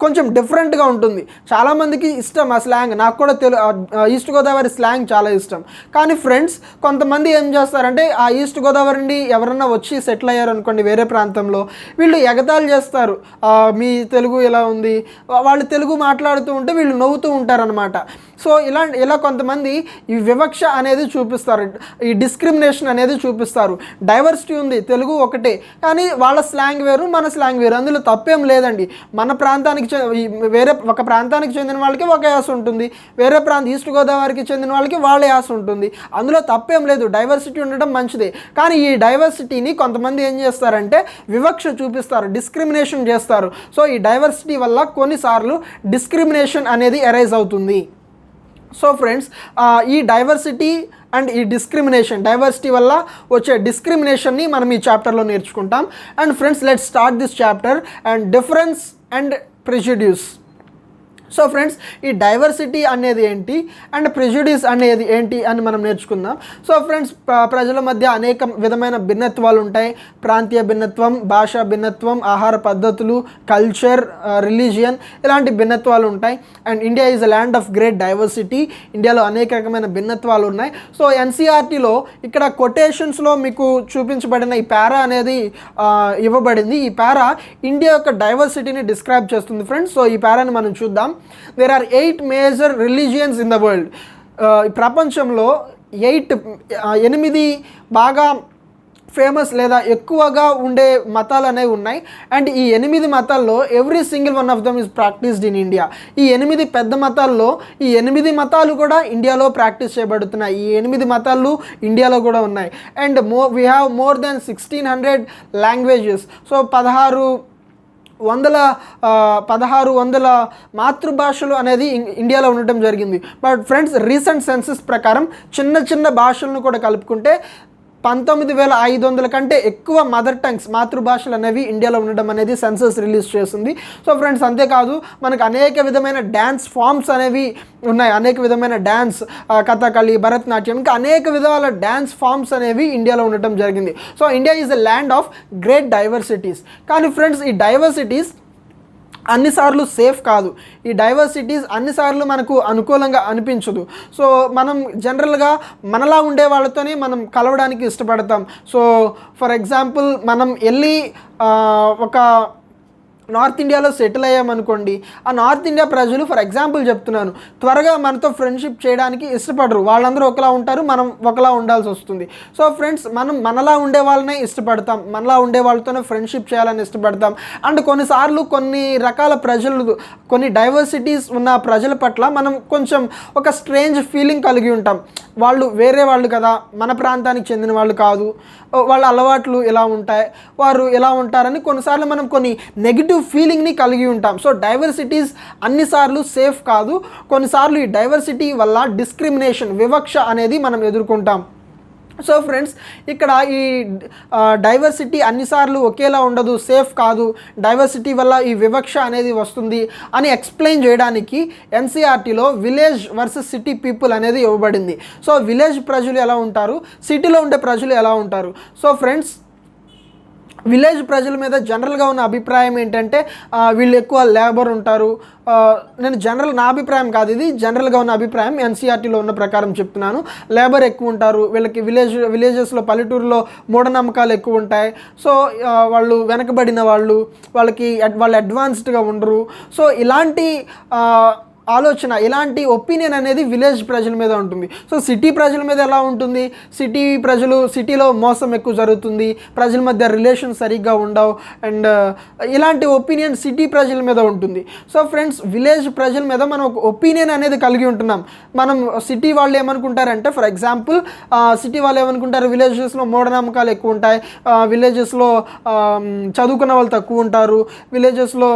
కొంచెం డిఫరెంట్గా ఉంటుంది. చాలామందికి ఇష్టం ఆ స్లాంగ్, నాకు కూడా ఈస్ట్ గోదావరి స్లాంగ్ చాలా ఇష్టం. కానీ ఫ్రెండ్స్, కొంతమంది ఏం చేస్తారంటే ఆ ఈస్ట్ గోదావరి నుండి ఎవరన్నా వచ్చి సెటిల్ అయ్యారు అనుకోండి వేరే ప్రాంతంలో, వీళ్ళు ఎగతాళి చేస్తారు, మీ తెలుగు ఎలా ఉంది, వాళ్ళు తెలుగు మాట్లాడుతూ ఉంటే వీళ్ళు నవ్వుతూ ఉంటారనమాట. సో ఇలా కొంతమంది ఈ వివక్ష అనేది చూపిస్తారు, ఈ డిస్క్రిమినేషన్ అనేది చూపిస్తారు. డైవర్సిటీ ఉంది, తెలుగు ఒకటే, కానీ వాళ్ళ స్లాంగ్ వేరు, మన స్లాంగ్ వేరు. అందులో తప్పేం లేదండి. మన ప్రాంతానికి వేరే ఒక ప్రాంతానికి చెందిన వాళ్ళకి ఒక యాస ఉంటుంది, వేరే ఈస్ట్ గోదావరికి చెందిన వాళ్ళకి వాళ్ళ యాస ఉంటుంది. అందులో తప్పేం లేదు, డైవర్సిటీ ఉండడం మంచిదే. కానీ ఈ డైవర్సిటీని కొంతమంది ఏం చేస్తారంటే వివక్ష చూపిస్తారు, డిస్క్రిమినేషన్ చేస్తారు. సో ఈ డైవర్సిటీ వల్ల కొన్నిసార్లు డిస్క్రిమినేషన్ అనేది అరైజ్ అవుతుంది. సో ఫ్రెండ్స్, ఈ డైవర్సిటీ అండ్ ఈ డిస్క్రిమినేషన్, డైవర్సిటీ వల్ల వచ్చే డిస్క్రిమినేషన్ని మనం ఈ చాప్టర్లో నేర్చుకుంటాం. And friends, let's start this chapter and difference and prejudice. So friends, ఈ డైవర్సిటీ అనేది ఏంటి అండ్ ప్రెజుడిస్ అనేది ఏంటి అని మనం నేర్చుకుందాం. సో ఫ్రెండ్స్, ప్రజల మధ్య అనేక విధమైన భిన్నత్వాలు ఉంటాయి. ప్రాంతీయ భిన్నత్వం, భాషా భిన్నత్వం, ఆహార పద్ధతులు, కల్చర్, రిలీజియన్, ఇలాంటి భిన్నత్వాలు ఉంటాయి. And India is a land of great diversity. ఇండియాలో అనేక రకమైన భిన్నత్వాలు ఉన్నాయి. సో ఎన్సీఆర్టీలో ఇక్కడ కొటేషన్స్లో మీకు చూపించబడిన ఈ పారా అనేది ఇవ్వబడింది. ఈ పారా ఇండియా యొక్క డైవర్సిటీని డిస్క్రైబ్ చేస్తుంది ఫ్రెండ్స్. సో ఈ పారాని మనం చూద్దాం. There are 8 major religions in the world. ప్రపంచంలో 8 బాగా ఫేమస్ లేదా ఎక్కువగా ఉండే మతాలు అనేవి ఉన్నాయి. అండ్ ఈ 8 మతాల్లో every single one of them is practised in India. ఈ 8 పెద్ద మతాల్లో ఈ 8 మతాలు కూడా ఇండియాలో ప్రాక్టీస్ చేయబడుతున్నాయి. ఈ 8 మతాలు ఇండియాలో కూడా ఉన్నాయి. And we have more than 1600 languages. So 1600 మాతృభాషలు అనేది ఇండియాలో ఉండటం జరిగింది. బట్ ఫ్రెండ్స్, రీసెంట్ సెన్సస్ ప్రకారం చిన్న భాషలను కూడా కలుపుకుంటే 19,500 కంటే ఎక్కువ మదర్ టంగ్స్, మాతృభాషలు అనేవి ఇండియాలో ఉండడం అనేది సెన్సస్ రిలీజ్ చేస్తుంది. సో ఫ్రెండ్స్, అంతేకాదు మనకు అనేక విధమైన డ్యాన్స్ ఫామ్స్ అనేవి ఉన్నాయి. అనేక విధమైన డ్యాన్స్, కథకళి, భరతనాట్యం, ఇంకా అనేక విధాల డ్యాన్స్ ఫామ్స్ అనేవి ఇండియాలో ఉండటం జరిగింది. So India is a land of great diversities. కానీ ఫ్రెండ్స్, ఈ డైవర్సిటీస్ అన్నిసార్లు సేఫ్ కాదు. ఈ డైవర్సిటీస్ అన్నిసార్లు మనకు అనుకూలంగా అనిపించదు. సో మనం జనరల్గా మనలా ఉండే వాళ్ళతోనే మనం కలవడానికి ఇష్టపడతాం. సో ఫర్ ఎగ్జాంపుల్, మనం వెళ్ళి ఒక నార్త్ ఇండియాలో సెటిల్ అయ్యామనుకోండి, ఆ నార్త్ ఇండియా ప్రజలు, ఫర్ ఎగ్జాంపుల్ చెప్తున్నాను, త్వరగా మనతో ఫ్రెండ్షిప్ చేయడానికి ఇష్టపడరు. వాళ్ళందరూ ఒకలా ఉంటారు, మనం ఒకలా ఉండాల్సి వస్తుంది. సో ఫ్రెండ్స్, మనం మనలా ఉండే వాళ్ళనే ఇష్టపడతాం, మనలా ఉండే వాళ్ళతోనే ఫ్రెండ్షిప్ చేయాలని ఇష్టపడతాం. అండ్ కొన్నిసార్లు కొన్ని రకాల ప్రజలు, కొన్ని డైవర్సిటీస్ ఉన్న ప్రజల పట్ల మనం కొంచెం ఒక స్ట్రేంజ్ ఫీలింగ్ కలిగి ఉంటాం. వాళ్ళు వేరే వాళ్ళు కదా, మన ప్రాంతానికి చెందిన వాళ్ళు కాదు, వాళ్ళ అలవాట్లు ఎలా ఉంటాయి, వారు ఎలా ఉంటారని కొన్నిసార్లు మనం కొన్ని నెగిటివ్ ఫీలింగ్ని కలిగి ఉంటాం. సో డైవర్సిటీస్ అన్నిసార్లు సేఫ్ కాదు. కొన్నిసార్లు ఈ డైవర్సిటీ వల్ల డిస్క్రిమినేషన్, వివక్ష అనేది మనం ఎదుర్కొంటాం. సో ఫ్రెండ్స్, ఇక్కడ ఈ డైవర్సిటీ అన్నిసార్లు ఒకేలా ఉండదు, సేఫ్ కాదు, డైవర్సిటీ వల్ల ఈ వివక్ష అనేది వస్తుంది అని ఎక్స్ప్లెయిన్ చేయడానికి ఎన్సీఆర్టీలో విలేజ్ వర్సెస్ సిటీ పీపుల్ అనేది ఇవ్వబడింది. సో విలేజ్ ప్రజలు ఎలా ఉంటారు, సిటీలో ఉండే ప్రజలు ఎలా ఉంటారు. సో ఫ్రెండ్స్, విలేజ్ ప్రజల మీద జనరల్గా ఉన్న అభిప్రాయం ఏంటంటే వీళ్ళు ఎక్కువ లేబర్ ఉంటారు. నా అభిప్రాయం కాదు, ఇది జనరల్గా ఉన్న అభిప్రాయం, ఎన్సీఆర్టీలో ఉన్న ప్రకారం చెప్తున్నాను. లేబర్ ఎక్కువ ఉంటారు వీళ్ళకి, విలేజెస్లో పల్లెటూరులో మూఢనమ్మకాలు ఎక్కువ ఉంటాయి. సో వాళ్ళు వెనకబడిన వాళ్ళు అడ్వాన్స్డ్గా ఉండరు. సో ఇలాంటి ఆలోచన, ఇలాంటి ఒపీనియన్ అనేది విలేజ్ ప్రజల మీద ఉంటుంది. సో సిటీ ప్రజల మీద ఎలా ఉంటుంది, సిటీలో మోసం ఎక్కువ జరుగుతుంది, ప్రజల మధ్య రిలేషన్ సరిగ్గా ఉండవు, అండ్ ఇలాంటి ఒపీనియన్ సిటీ ప్రజల మీద ఉంటుంది. సో ఫ్రెండ్స్, విలేజ్ ప్రజల మీద మనం ఒక ఒపీనియన్ అనేది కలిగి ఉంటున్నాం. మనం సిటీ వాళ్ళు ఏమనుకుంటారంటే, ఫర్ ఎగ్జాంపుల్ సిటీ వాళ్ళు ఏమనుకుంటారు, విలేజెస్లో మూఢనమ్మకాలు ఎక్కువ ఉంటాయి, విలేజెస్లో చదువుకున్న వాళ్ళు తక్కువ ఉంటారు, విలేజెస్లో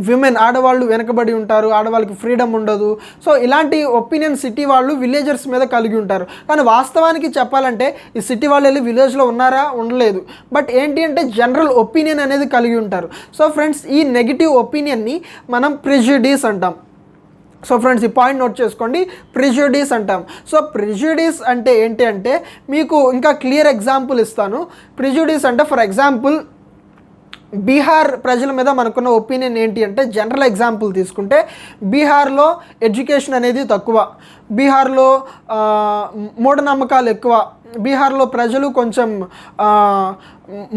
విమెన్ ఆడవాళ్ళు వెనకబడి ఉంటారు, ఆడవాళ్ళకి ఫ్రీడమ్ ఉండదు. సో ఇలాంటి ఒపీనియన్ సిటీ వాళ్ళు విలేజర్స్ మీద కలిగి ఉంటారు. కానీ వాస్తవానికి చెప్పాలంటే ఈ సిటీ వాళ్ళు వెళ్ళి విలేజ్లో ఉన్నారా, ఉండలేదు. బట్ ఏంటి అంటే జనరల్ ఒపీనియన్ అనేది కలిగి ఉంటారు. సో ఫ్రెండ్స్, ఈ నెగిటివ్ ఒపీనియన్ని మనం ప్రిజుడిస్ అంటాం. సో ఫ్రెండ్స్, ఈ పాయింట్ నోట్ చేసుకోండి, ప్రిజుడిస్ అంటాం. సో ప్రిజుడిస్ అంటే ఏంటి అంటే మీకు ఇంకా క్లియర్ ఎగ్జాంపుల్ ఇస్తాను. ప్రిజుడిస్ అంటే ఫర్ ఎగ్జాంపుల్ బీహార్ ప్రజల మీద మనకున్న ఒపీనియన్ ఏంటి అంటే, జనరల్ ఎగ్జాంపుల్ తీసుకుంటే బీహార్లో ఎడ్యుకేషన్ అనేది తక్కువ, బీహార్లో మూఢనమ్మకాలు ఎక్కువ, బీహార్లో ప్రజలు కొంచెం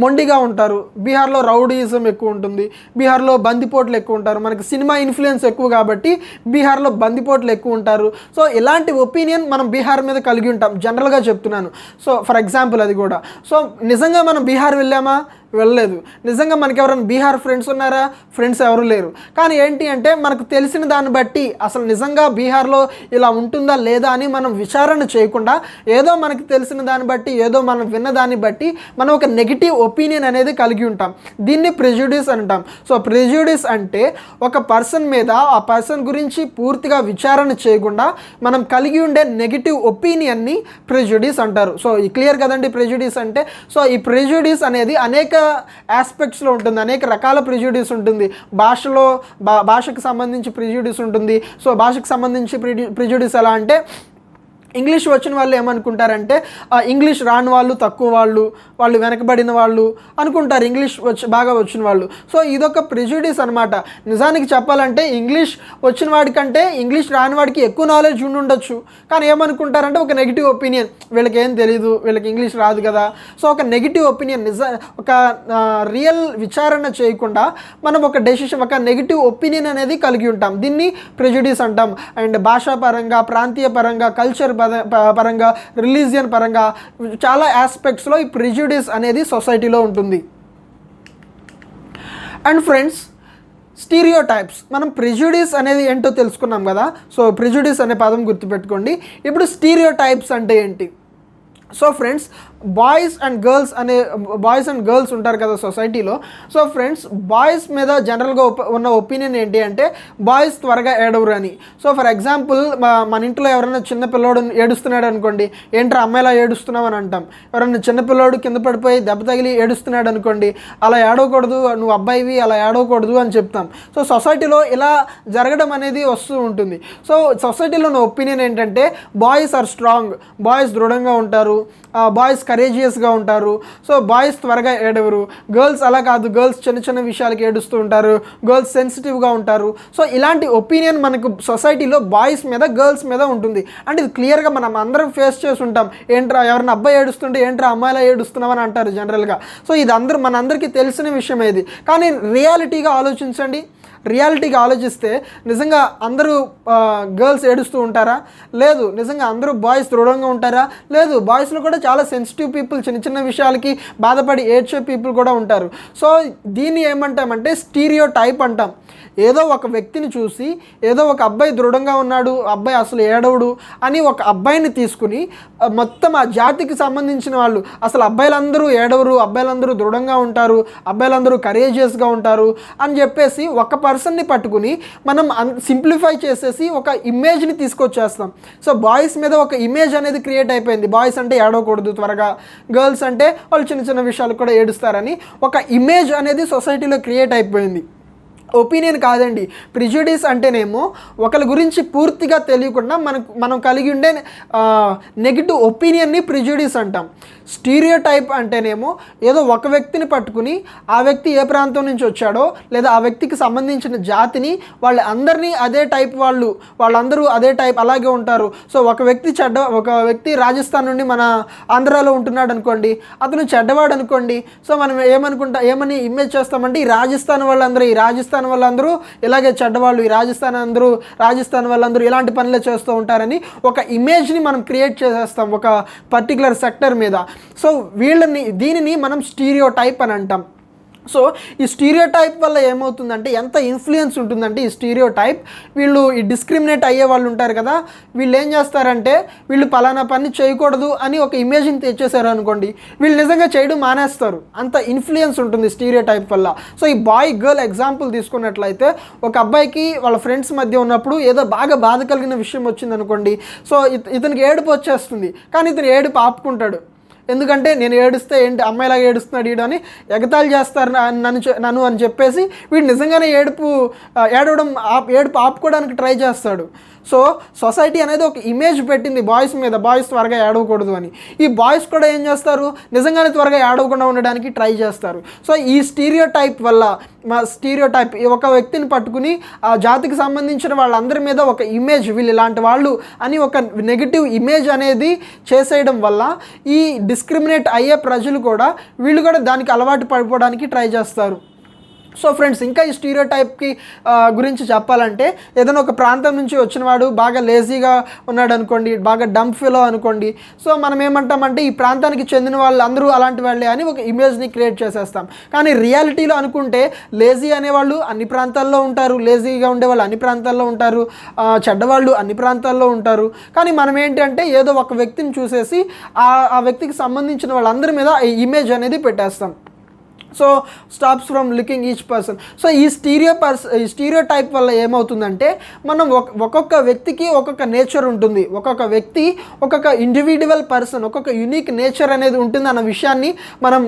మొండిగా ఉంటారు, బీహార్లో రౌడీయిజం ఎక్కువ ఉంటుంది, బీహార్లో బందిపోట్లు ఎక్కువ ఉంటారు, మనకి సినిమా ఇన్ఫ్లుయెన్స్ ఎక్కువ కాబట్టి బీహార్లో బందిపోట్లు ఎక్కువ ఉంటారు. సో ఇలాంటి ఒపీనియన్ మనం బీహార్ మీద కలిగి ఉంటాం, జనరల్గా చెప్తున్నాను. సో ఫర్ ఎగ్జాంపుల్ అది కూడా. సో నిజంగా మనం బీహార్ వెళ్ళామా, వెళ్ళలేదు. నిజంగా మనకి ఎవరైనా బీహార్ ఫ్రెండ్స్ ఉన్నారా, ఫ్రెండ్స్ ఎవరు లేరు. కానీ ఏంటి అంటే మనకు తెలిసిన దాన్ని బట్టి అసలు నిజంగా బీహార్లో ఇలా ఉంటుందా లేదా అని మనం విచారణ చేయకుండా ఏదో మనకి తెలిసిన దాన్ని బట్టి, ఏదో మనం విన్న దాన్ని బట్టి మనం ఒక నెగిటివ్ ఒపీనియన్ అనేది కలిగి ఉంటాం. దీన్ని ప్రెజుడిస్ అంటాం. సో ప్రెజుడిస్ అంటే ఒక పర్సన్ మీద, ఆ పర్సన్ గురించి పూర్తిగా విచారణ చేయకుండా మనం కలిగి ఉండే నెగిటివ్ ఒపీనియన్ని ప్రెజుడిస్ అంటారు. సో ఈ క్లియర్ కదండి ప్రెజుడిస్ అంటే. సో ఈ ప్రెజుడిస్ అనేది అనేక ఆస్పెక్ట్స్లో ఉంటుంది, అనేక రకాల ప్రిజుడిస్ ఉంటుంది. భాషకు సంబంధించి ప్రిజుడిస్ ఉంటుంది. సో భాషకు సంబంధించి ప్రిజుడిస్ ఎలా అంటే, ఇంగ్లీష్ వచ్చిన వాళ్ళు ఏమనుకుంటారంటే ఇంగ్లీష్ రాని వాళ్ళు తక్కువ, వాళ్ళు వెనకబడిన వాళ్ళు అనుకుంటారు, ఇంగ్లీష్ బాగా వచ్చిన వాళ్ళు. సో ఇదొక ప్రిజుడిస్ అనమాట. నిజానికి చెప్పాలంటే ఇంగ్లీష్ వచ్చిన వాడికంటే ఇంగ్లీష్ రాని వాడికి ఎక్కువ నాలెడ్జ్ ఉండొచ్చు. కానీ ఏమనుకుంటారంటే ఒక నెగిటివ్ ఒపీనియన్, వీళ్ళకి ఏం తెలీదు, వీళ్ళకి ఇంగ్లీష్ రాదు కదా. సో ఒక నెగిటివ్ ఒపీనియన్, ఒక రియల్ విచారణ చేయకుండా మనం ఒక డెసిషన్, ఒక నెగిటివ్ ఒపీనియన్ అనేది కలిగి ఉంటాం. దీన్ని ప్రిజుడిస్ అంటాం. అండ్ భాషా పరంగా, ప్రాంతీయ పరంగా, కల్చర్ పరంగా, రిలీజియన్ పరంగా చాలా ఆస్పెక్ట్స్లో ఈ ప్రిజుడిస్ అనేది సొసైటీలో ఉంటుంది. అండ్ ఫ్రెండ్స్, స్టీరియోటైప్స్, మనం ప్రిజుడిస్ అనేది ఏంటో తెలుసుకున్నాం కదా. సో ప్రిజుడిస్ అనే పదం గుర్తుపెట్టుకోండి. ఇప్పుడు స్టీరియోటైప్స్ అంటే ఏంటి? So friends, boys and girls ఉంటారు కదా సొసైటీలో. సో ఫ్రెండ్స్, బాయ్స్ మీద జనరల్గా ఉన్న ఒపీనియన్ ఏంటి అంటే బాయ్స్ త్వరగా ఏడవరు అని. సో ఫర్ ఎగ్జాంపుల్, మన ఇంట్లో ఎవరైనా చిన్నపిల్లోడు ఏడుస్తున్నాడు అనుకోండి, ఏంట్రా అమ్మాయిలా ఏడుస్తున్నావు అని అంటాం. ఎవరైనా చిన్నపిల్లోడు కింద పడిపోయి దెబ్బ తగిలి ఏడుస్తున్నాడు అనుకోండి, అలా ఏడవకూడదు, నువ్వు అబ్బాయివి, అలా ఏడవకూడదు అని చెప్తాం. సో సొసైటీలో ఇలా జరగడం అనేది వస్తూ ఉంటుంది. సో సొసైటీలో ఉన్న ఒపీనియన్ ఏంటంటే బాయ్స్ ఆర్ స్ట్రాంగ్, బాయ్స్ దృఢంగా ఉంటారు, బాయ్స్ కరేజియస్గా ఉంటారు. సో బాయ్స్ త్వరగా ఏడవరు. గర్ల్స్ అలా కాదు, గర్ల్స్ చిన్న చిన్న విషయాలకి ఏడుస్తూ ఉంటారు, గర్ల్స్ సెన్సిటివ్గా ఉంటారు. సో ఇలాంటి ఒపీనియన్ మనకు సొసైటీలో బాయ్స్ మీద, గర్ల్స్ మీద ఉంటుంది. అంటే ఇది క్లియర్గా మనం అందరం ఫేస్ చేసి ఉంటాం. ఏంట్రా ఎవరైనా అబ్బాయి ఏడుస్తుంటే ఏంట్రా అమ్మాయిలా ఏడుస్తున్నామని అంటారు జనరల్గా. సో ఇది మనందరికీ తెలిసిన విషయం ఇది. కానీ రియాలిటీగా ఆలోచిస్తే నిజంగా అందరూ గర్ల్స్ ఏడుస్తూ ఉంటారా? లేదు. నిజంగా అందరూ బాయ్స్ దృఢంగా ఉంటారా? లేదు. బాయ్స్లో కూడా చాలా సెన్సిటివ్ పీపుల్, చిన్న చిన్న విషయాలకి బాధపడి ఏడ్చే పీపుల్ కూడా ఉంటారు. సో దీన్ని ఏమంటామంటే స్టీరియోటైప్ అంటాం. ఏదో ఒక వ్యక్తిని చూసి, ఏదో ఒక అబ్బాయి దృఢంగా ఉన్నాడు, అబ్బాయి అసలు ఏడవడు అని ఒక అబ్బాయిని తీసుకుని మొత్తం ఆ జాతికి సంబంధించిన వాళ్ళు, అసలు అబ్బాయిలందరూ ఏడవరు, అబ్బాయిలందరూ దృఢంగా ఉంటారు, అబ్బాయిలందరూ కరేజియస్గా ఉంటారు అని చెప్పేసి ఒక పర్సన్ని పట్టుకుని మనం సింప్లిఫై చేసేసి ఒక ఇమేజ్ని తీసుకొచ్చేస్తాం. సో బాయ్స్ మీద ఒక ఇమేజ్ అనేది క్రియేట్ అయిపోయింది. బాయ్స్ అంటే ఏడవకూడదు త్వరగా, గర్ల్స్ అంటే వాళ్ళు చిన్న చిన్న విషయాలు కూడా ఏడుస్తారని ఒక ఇమేజ్ అనేది సొసైటీలో క్రియేట్ అయిపోయింది. ఒపీనియన్ కాదండి, ప్రిజుడిస్ అంటేనేమో ఒకరి గురించి పూర్తిగా తెలియకుండా మనం కలిగి ఉండే నెగిటివ్ ఒపీనియన్ని ప్రిజుడిస్ అంటాం. స్టీరియో టైప్ అంటేనేమో ఏదో ఒక వ్యక్తిని పట్టుకుని ఆ వ్యక్తి ఏ ప్రాంతం నుంచి వచ్చాడో లేదా ఆ వ్యక్తికి సంబంధించిన జాతిని వాళ్ళందరినీ అదే టైప్ వాళ్ళందరూ అదే టైప్ అలాగే ఉంటారు. సో ఒక వ్యక్తి రాజస్థాన్ నుండి మన ఆంధ్రాలో ఉంటున్నాడు అనుకోండి, అతను చెడ్డవాడు అనుకోండి. సో మనం ఏమని ఇమేజ్ చేస్తామంటే ఈ రాజస్థాన్ వాళ్ళందరూ ఇలాగే చెడ్డవాళ్ళు, ఈ రాజస్థాన్ వాళ్ళందరూ ఇలాంటి పనులే చేస్తూ ఉంటారని ఒక ఇమేజ్ని మనం క్రియేట్ చేసేస్తాం ఒక పర్టికులర్ సెక్టర్ మీద. సో దీనిని మనం స్టీరియో టైప్ అని అంటాం. సో ఈ స్టీరియో టైప్ వల్ల ఏమవుతుందంటే ఎంత ఇన్ఫ్లుయెన్స్ ఉంటుందంటే ఈ స్టీరియో టైప్ వీళ్ళు ఈ డిస్క్రిమినేట్ అయ్యే వాళ్ళు ఉంటారు కదా, వీళ్ళు ఏం చేస్తారంటే వీళ్ళు పలానా పని చేయకూడదు అని ఒక ఇమేజ్ని తెచ్చేసారు అనుకోండి, వీళ్ళు నిజంగా చేయడం మానేస్తారు. అంత ఇన్ఫ్లుయెన్స్ ఉంటుంది స్టీరియో టైప్ వల్ల. సో ఈ బాయ్ గర్ల్ ఎగ్జాంపుల్ తీసుకున్నట్లయితే ఒక అబ్బాయికి వాళ్ళ ఫ్రెండ్స్ మధ్య ఉన్నప్పుడు ఏదో బాగా బాధ కలిగిన విషయం వచ్చింది అనుకోండి. సో ఇతనికి ఏడుపు వచ్చేస్తుంది, కానీ ఇతను ఏడుపు ఆపుకుంటాడు. ఎందుకంటే నేను ఏడుస్తే ఏంటి అమ్మాయిలాగా ఏడుస్తున్నాడు వీడు అని ఎగతాళి చేస్తారు నన్ను అని చెప్పేసి వీడు నిజంగానే ఏడుపు ఆపుకోవడానికి ట్రై చేస్తాడు. సో సొసైటీ అనేది ఒక ఇమేజ్ పెట్టింది బాయ్స్ మీద, బాయ్స్ త్వరగా ఏడవకూడదు అని. ఈ బాయ్స్ కూడా ఏం చేస్తారు, నిజంగానే త్వరగా ఏడవకుండా ఉండడానికి ట్రై చేస్తారు. సో ఈ స్టీరియో టైప్ వల్ల ఒక వ్యక్తిని పట్టుకుని ఆ జాతికి సంబంధించిన వాళ్ళందరి మీద ఒక ఇమేజ్ వీళ్ళు ఇలాంటి వాళ్ళు అని ఒక నెగిటివ్ ఇమేజ్ అనేది చేసేయడం వల్ల ఈ డిస్క్రిమినేట్ అయ్యే ప్రజలు కూడా వీళ్ళు కూడా దానికి అలవాటు పడిపోవడానికి ట్రై చేస్తారు. సో ఫ్రెండ్స్, ఇంకా ఈ స్టీరియో టైప్కి గురించి చెప్పాలంటే ఏదైనా ఒక ప్రాంతం నుంచి వచ్చినవాడు బాగా లేజీగా ఉన్నాడు అనుకోండి, బాగా డంప్ ఫీలో అనుకోండి. సో మనం ఏమంటామంటే ఈ ప్రాంతానికి చెందిన వాళ్ళు అందరూ అలాంటి వాళ్ళే అని ఒక ఇమేజ్ని క్రియేట్ చేసేస్తాం. కానీ రియాలిటీలో అనుకుంటే లేజీ అనేవాళ్ళు అన్ని ప్రాంతాల్లో ఉంటారు, లేజీగా ఉండేవాళ్ళు అన్ని ప్రాంతాల్లో ఉంటారు, చెడ్డవాళ్ళు అన్ని ప్రాంతాల్లో ఉంటారు. కానీ మనం ఏంటంటే ఏదో ఒక వ్యక్తిని చూసేసి ఆ వ్యక్తికి సంబంధించిన వాళ్ళందరి మీద ఈ ఇమేజ్ అనేది పెట్టేస్తాం. So stops from looking each person. So ఈ స్టీరియో టైప్ వల్ల ఏమవుతుందంటే మనం ఒక్కొక్క వ్యక్తికి ఒక్కొక్క నేచర్ ఉంటుంది, ఒక్కొక్క వ్యక్తి ఒక్కొక్క ఇండివిజువల్ పర్సన్ ఒక్కొక్క యూనిక్ నేచర్ అనేది ఉంటుంది అన్న విషయాన్ని మనం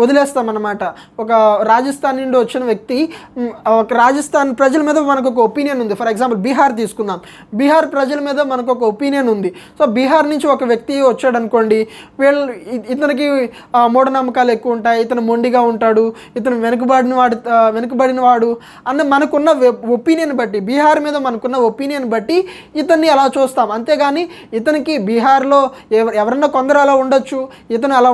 వదిలేస్తాం అన్నమాట. ఒక రాజస్థాన్ నుండి వచ్చిన వ్యక్తి, ఒక రాజస్థాన్ ప్రజల మీద మనకు ఒక ఒపీనియన్ ఉంది. ఫర్ ఎగ్జాంపుల్ బీహార్ తీసుకుందాం, బీహార్ ప్రజల మీద మనకు ఒక ఒపీనియన్ ఉంది. సో బీహార్ నుంచి ఒక వ్యక్తి వచ్చాడు అనుకోండి, ఇతనికి మూఢనమ్మకాలు ఎక్కువ ఉంటాయి, ఇతను మొండిగా ఉంటాడు, ఇతను వెనుకబడిన వాడు అన్న మనకున్న ఒపీనియన్ బట్టి, బీహార్ మీద మనకున్న ఒపీనియన్ బట్టి ఇతన్ని అలా చూస్తాం. అంతేగాని ఇతనికి బీహార్లో ఎవరన్నా కొందరు అలా ఉండొచ్చు, ఇతను అలా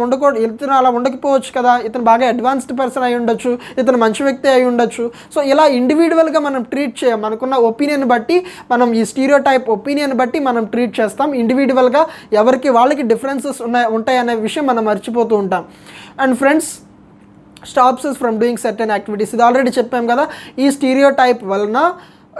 ఉండకపోవచ్చు కదా, ఇతను బాగా అడ్వాన్స్డ్ పర్సన్ అయి ఉండొచ్చు, ఇతను మంచి వ్యక్తి అయి ఉండొచ్చు. సో ఇలా ఇండివిజువల్గా మనం ట్రీట్ చేయం, మనకున్న ఒపీనియన్ బట్టి మనం ఈ స్టీరియో టైప్ ఒపీనియన్ బట్టి మనం ట్రీట్ చేస్తాం. ఇండివిజువల్గా ఎవరికి వాళ్ళకి డిఫరెన్సెస్ ఉంటాయనే విషయం మనం మర్చిపోతూ ఉంటాం. And friends, stops us from doing certain activities, ఇది ఆల్రెడీ చెప్పాం కదా. ఈ స్టీరియో టైప్ వలన